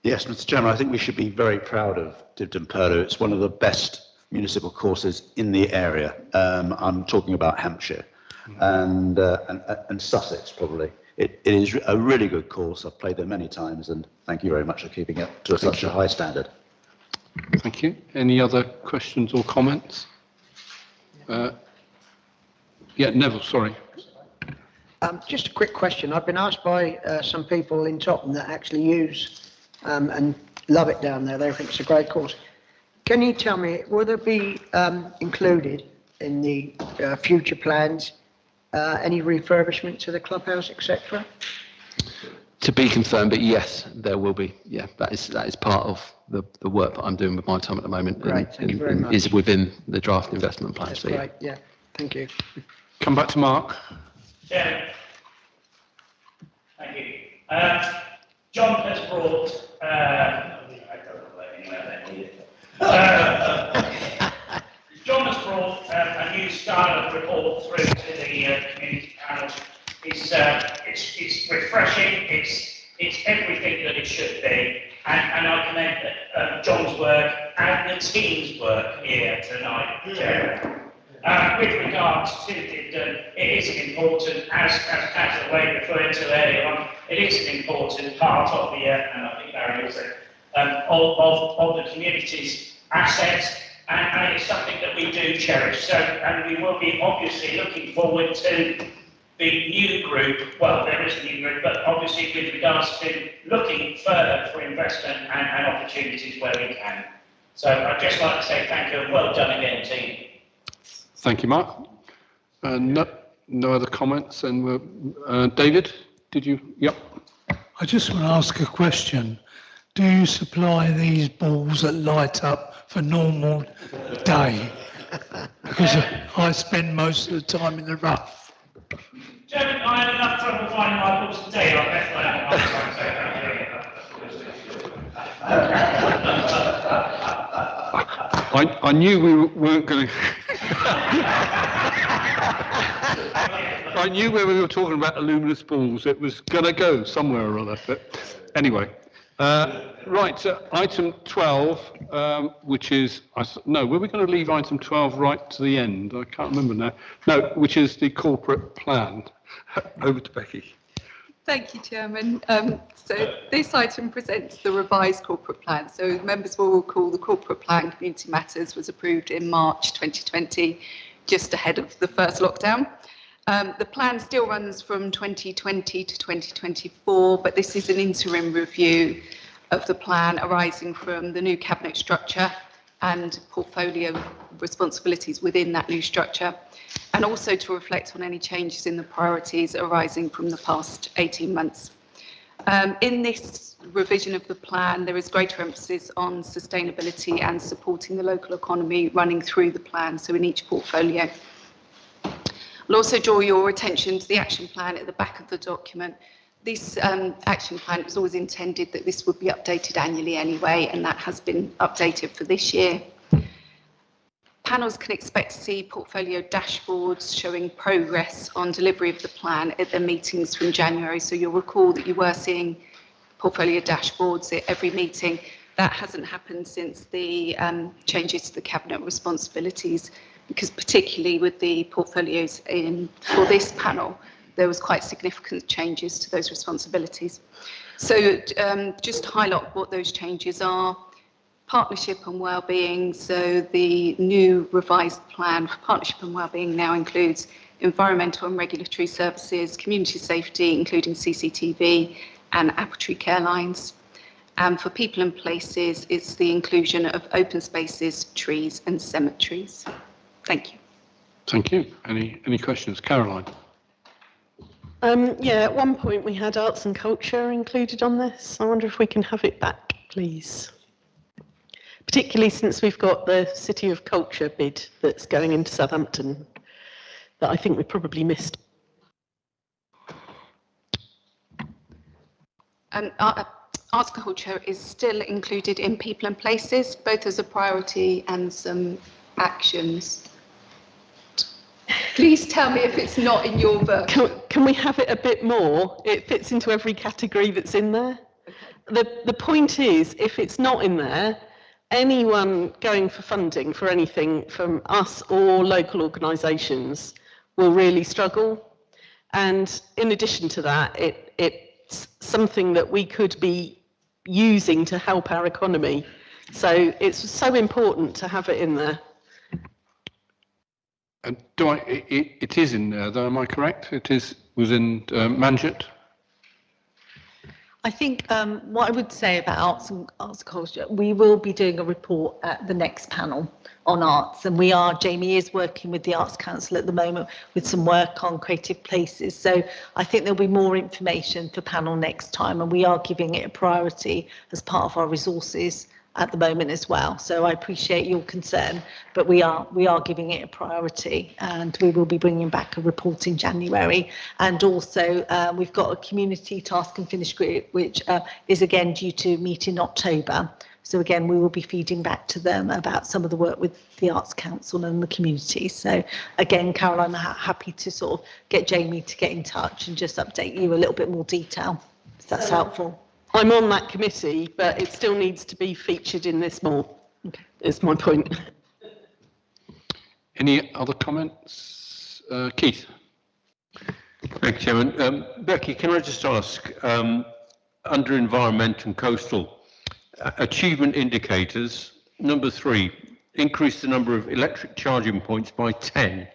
Yes, Mr. Chairman, I think we should be very proud of Dibden Purley. It's one of the best municipal courses in the area. I'm talking about Hampshire and Sussex, probably. It is a really good course. I've played there many times, and thank you very much for keeping it to such a high standard. Thank you. Any other questions or comments? Yeah, Neville, sorry. Just a quick question. I've been asked by some people in Tottenham that actually use and love it down there. They think it's a great course. Can you tell me, will there be included in the future plans any refurbishment to the clubhouse, etc.? To be confirmed, but yes, there will be. Yeah, that is part of the work that I'm doing with My Time at the moment. Great, thank you very much. Is within the draft investment plan. That's so, great, yeah. Thank you. Come back to Mark. Chairman, thank you. John has brought, John has brought a new style of report through to the community panel. It's refreshing, it's everything that it should be, and I commend John's work and the team's work here tonight, Chairman. With regards to Dibden, it is an important, as Councillor Wade referred to earlier on, it is an important part of the, and I think Barry also, of the community's assets, and it's something that we do cherish. So, and we will be obviously looking forward to the new group, well, there is a new group, but obviously with regards to looking further for investment and opportunities where we can. So I'd just like to say thank you and well done again, team. Thank you, Mark. No other comments. And David, did you? Yep. I just want to ask a question. Do you supply these balls that light up for normal day? Because I spend most of the time in the rough. Chairman, I had enough trouble finding my balls today. I left I knew we weren't going to. I knew when we were talking about Illuminous balls, it was going to go somewhere or other. But anyway, right. Item 12, which is no. Were we going to leave item 12 right to the end? I can't remember now. No, which is the corporate plan. Over to Becky. Thank you, Chairman. So this item presents the revised corporate plan. So members will recall the corporate plan Community Matters was approved in March 2020, just ahead of the first lockdown. The plan still runs from 2020 to 2024, but this is an interim review of the plan arising from the new cabinet structure and portfolio responsibilities within that new structure, and also to reflect on any changes in the priorities arising from the past 18 months. In this revision of the plan, there is greater emphasis on sustainability and supporting the local economy running through the plan, so in each portfolio. I'll also draw your attention to the action plan at the back of the document. This action plan was always intended that this would be updated annually anyway, and that has been updated for this year. Panels can expect to see portfolio dashboards showing progress on delivery of the plan at their meetings from January. So you'll recall that you were seeing portfolio dashboards at every meeting. That hasn't happened since the changes to the cabinet responsibilities, because particularly with the portfolios for this panel, there was quite significant changes to those responsibilities. So just to highlight what those changes are: partnership and wellbeing. So the new revised plan for partnership and wellbeing now includes environmental and regulatory services, community safety, including CCTV, and apple care lines. And for people and places, it's the inclusion of open spaces, trees, and cemeteries. Thank you. Thank you. Any questions? Caroline? Yeah, at one point we had arts and culture included on this. I wonder if we can have it back, please. Particularly since we've got the City of Culture bid that's going into Southampton that I think we probably missed. Arts and culture is still included in people and places, both as a priority and some actions. Please tell me if it's not in your book. Can we have it a bit more? It fits into every category that's in there. The point is, if it's not in there, anyone going for funding for anything from us or local organisations will really struggle. And in addition to that, it's something that we could be using to help our economy. So it's so important to have it in there. And it is in there, though, am I correct? Was in Manjit? I think what I would say about arts and culture, we will be doing a report at the next panel on arts, and Jamie is working with the Arts Council at the moment with some work on creative places. So I think there'll be more information for panel next time, and we are giving it a priority as part of our resources at the moment as well. So I appreciate your concern, but we are giving it a priority, and we will be bringing back a report in January. And also we've got a community task and finish group, which is again due to meet in October. So again, we will be feeding back to them about some of the work with the Arts Council and the community. So again, Caroline, I'm happy to sort of get Jamie to get in touch and just update you a little bit more detail, if that's helpful. I'm on that committee, but it still needs to be featured in this more. Okay, is my point. Any other comments? Keith? Thank you, Chairman. Becky, can I just ask, under environment and coastal, achievement indicators, number 3, increase the number of electric charging points by 10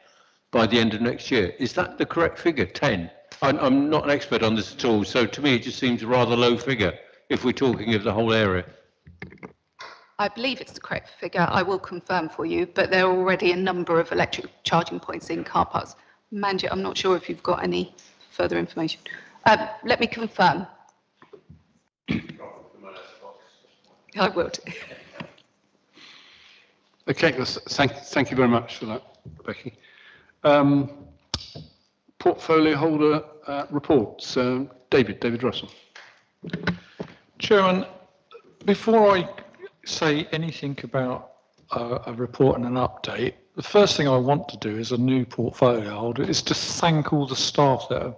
by the end of next year. Is that the correct figure, 10? I'm not an expert on this at all, so to me it just seems a rather low figure if we're talking of the whole area. I believe it's the correct figure. I will confirm for you, but there are already a number of electric charging points in car parks. Manjit, I'm not sure if you've got any further information. Let me confirm. I will do. Okay, thank you very much for that, Becky. Portfolio holder reports. David Russell. Chairman, before I say anything about a report and an update, the first thing I want to do as a new portfolio holder is to thank all the staff that are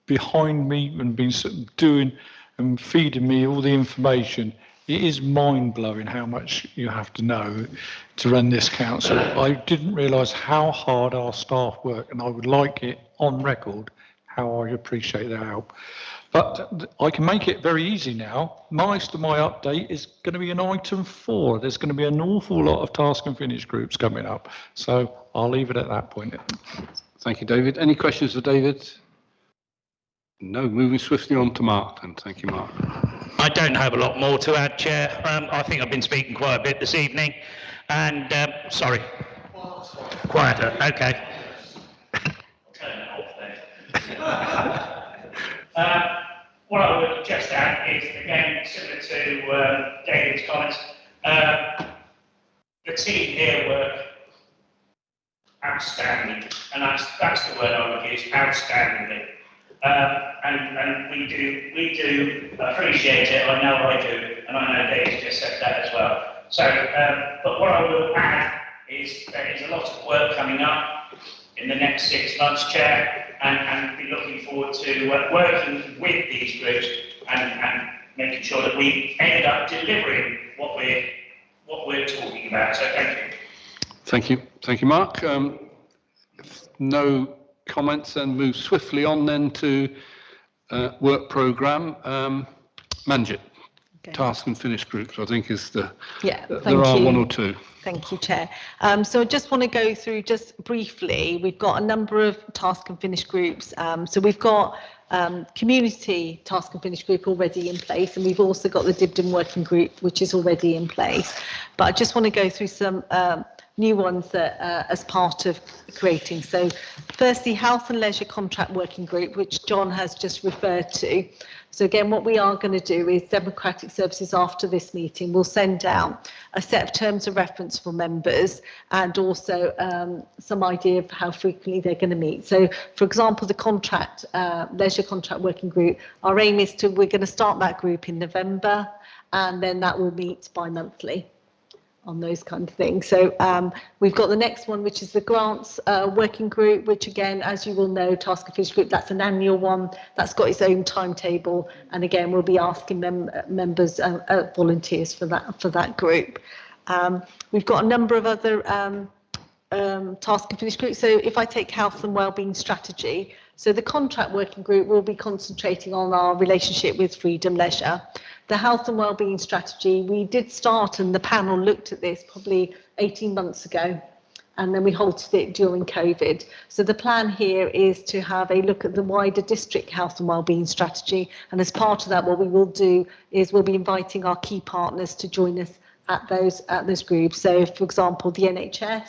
behind me and been doing and feeding me all the information. It is mind-blowing how much you have to know to run this council. I didn't realise how hard our staff work, and I would like it on record how I appreciate their help. But I can make it very easy now. Most of my update is going to be in item 4. There's going to be an awful lot of task and finish groups coming up. So I'll leave it at that point. Thank you, David. Any questions for David? No, moving swiftly on to Mark then. Thank you, Mark. I don't have a lot more to add, Chair. I think I've been speaking quite a bit this evening. And, sorry. Quieter, okay. What I would just add is, again, similar to David's comments, the team here work outstanding, and that's the word I would use, outstandingly. And we do appreciate it. I know I do, and I know David just said that as well. So, but what I will add is there is a lot of work coming up in the next 6 months, Chair, and be looking forward to working with these groups and making sure that we end up delivering what we're talking about. So, thank you. Thank you, Mark. No comments, and move swiftly on then to work programme. Manjit, okay. Task and finish groups, I think is the, there are 1 or 2. Thank you, Chair. So I just want to go through just briefly. We've got a number of task and finish groups. So we've got community task and finish group already in place, and we've also got the Dibden working group, which is already in place. But I just want to go through some new ones that as part of creating. So firstly, health and leisure contract working group, which John has just referred to. So again, what we are going to do is Democratic Services after this meeting will send out a set of terms of reference for members, and also some idea of how frequently they're going to meet. So for example, the contract, leisure contract working group, our aim is we're going to start that group in November, and then that will meet bi-monthly on those kind of things. So we've got the next one, which is the grants working group, which again, as you will know, task and finish group, that's an annual one, that's got its own timetable, and again we'll be asking members volunteers for that group. We've got a number of other task and finish groups. So if I take health and wellbeing strategy, so the contract working group will be concentrating on our relationship with Freedom Leisure. The health and wellbeing strategy, we did start, and the panel looked at this probably 18 months ago, and then we halted it during COVID. So the plan here is to have a look at the wider district health and wellbeing strategy, and as part of that, what we will do is we'll be inviting our key partners to join us at those groups. So for example, the NHS,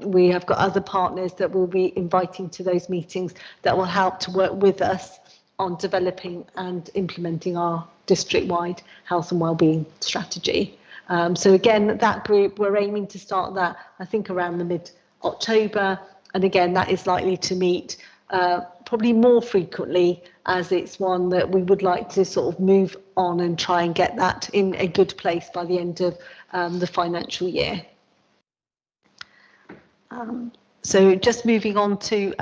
we have got other partners that we'll be inviting to those meetings that will help to work with us on developing and implementing our district-wide health and wellbeing strategy. So again, that group, we're aiming to start that, I think, around the mid-October. And again, that is likely to meet probably more frequently, as it's one that we would like to sort of move on and try and get that in a good place by the end of the financial year. So just moving on to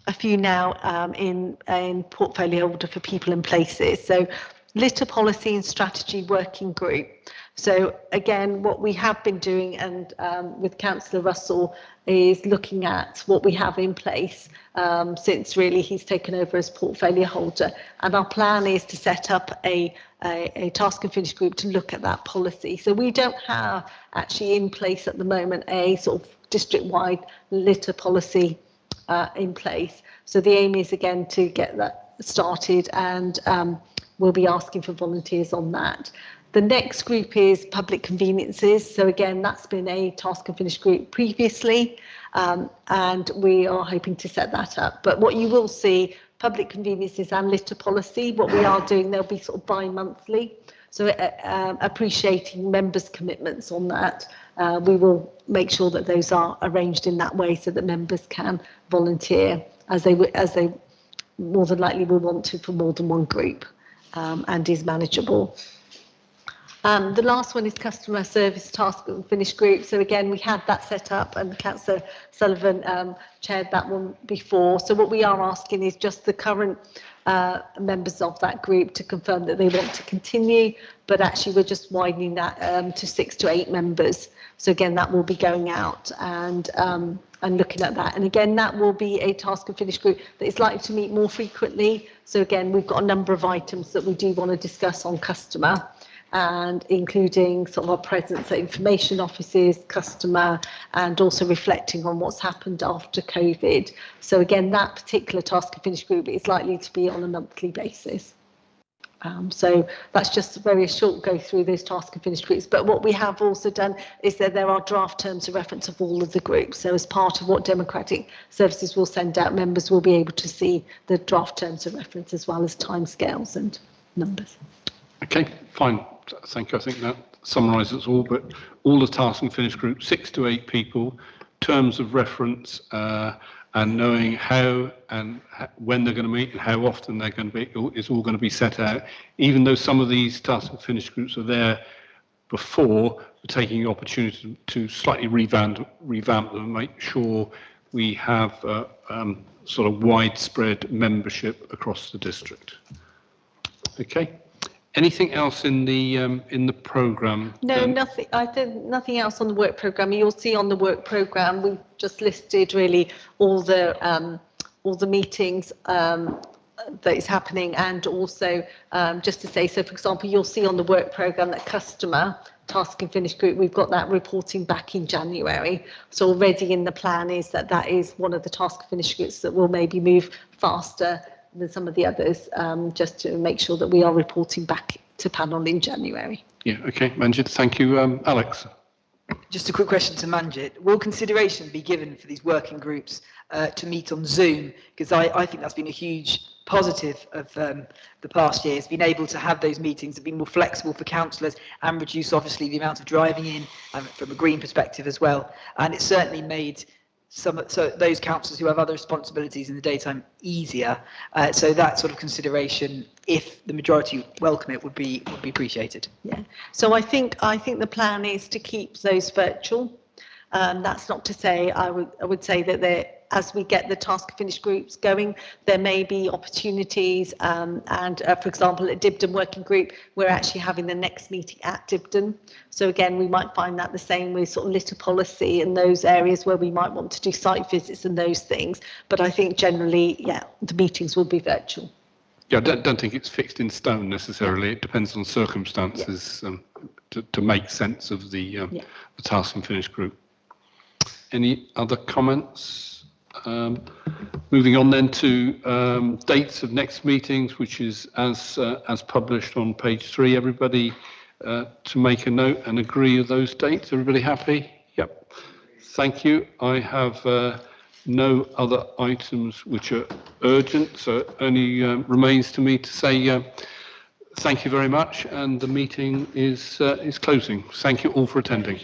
a few now in portfolio order for people and places. So litter policy and strategy working group. So again, what we have been doing, and with Councillor Russell, is looking at what we have in place since really he's taken over as portfolio holder. And our plan is to set up a task and finish group to look at that policy. So we don't have actually in place at the moment a sort of district-wide litter policy in place. So the aim is again to get that started, and we'll be asking for volunteers on that. The next group is public conveniences. So again, that's been a task and finish group previously, and we are hoping to set that up. But what you will see, public conveniences and litter policy, what we are doing, they'll be sort of bi-monthly. So appreciating members' commitments on that, we will make sure that those are arranged in that way so that members can volunteer as they more than likely will want to for more than one group, and is manageable. The last one is customer service task and finish group. So again, we had that set up, and Councillor Sullivan chaired that one before. So what we are asking is just the current members of that group to confirm that they want to continue, but actually we're just widening that to 6 to 8 members. So again, that will be going out and looking at that. And again, that will be a task and finish group that is likely to meet more frequently. So again, we've got a number of items that we do want to discuss on customer, and including sort of our presence at information offices, customer, and also reflecting on what's happened after COVID. So again, that particular task and finish group is likely to be on a monthly basis. So that's just a very short go through those task and finish groups. But what we have also done is that there are draft terms of reference of all of the groups. So as part of what Democratic Services will send out, members will be able to see the draft terms of reference as well as timescales and numbers. Okay, fine. Thank you. I think that summarises all, but all the task and finish groups, 6 to 8 people, terms of reference, and knowing how and when they're going to meet and how often they're going to be, is all going to be set out. Even though some of these task and finish groups are there before, we're taking the opportunity to slightly revamp them and make sure we have sort of widespread membership across the district. Okay. Anything else in the programme? No, nothing. I think nothing else on the work programme. You'll see on the work programme we've just listed really all the meetings that is happening, and also just to say, so for example, you'll see on the work programme that customer task and finish group, we've got that reporting back in January. So already in the plan is that is one of the task and finish groups that will maybe move faster than some of the others, just to make sure that we are reporting back to panel in January. Yeah, okay, Manjit, thank you. Alex? Just a quick question to Manjit. Will consideration be given for these working groups to meet on Zoom? Because I think that's been a huge positive of the past years, being able to have those meetings, have been more flexible for councillors and reduce obviously the amount of driving in from a green perspective as well. And it's certainly made so those councillors who have other responsibilities in the daytime easier. So that sort of consideration, if the majority welcome it, would be appreciated. Yeah. So I think the plan is to keep those virtual. That's not to say I would say that as we get the task finish groups going, there may be opportunities. For example, at Dibden Working Group, we're actually having the next meeting at Dibden. So again, we might find that the same with sort of litter policy and those areas where we might want to do site visits and those things. But I think generally, yeah, the meetings will be virtual. Yeah, I don't think it's fixed in stone necessarily. It depends on circumstances to make sense of the task and finish group. Any other comments? Moving on then to dates of next meetings, which is as published on page 3. Everybody to make a note and agree with those dates. Everybody happy? Yep. Thank you. I have no other items which are urgent, so it only remains to me to say thank you very much, and the meeting is closing. Thank you all for attending.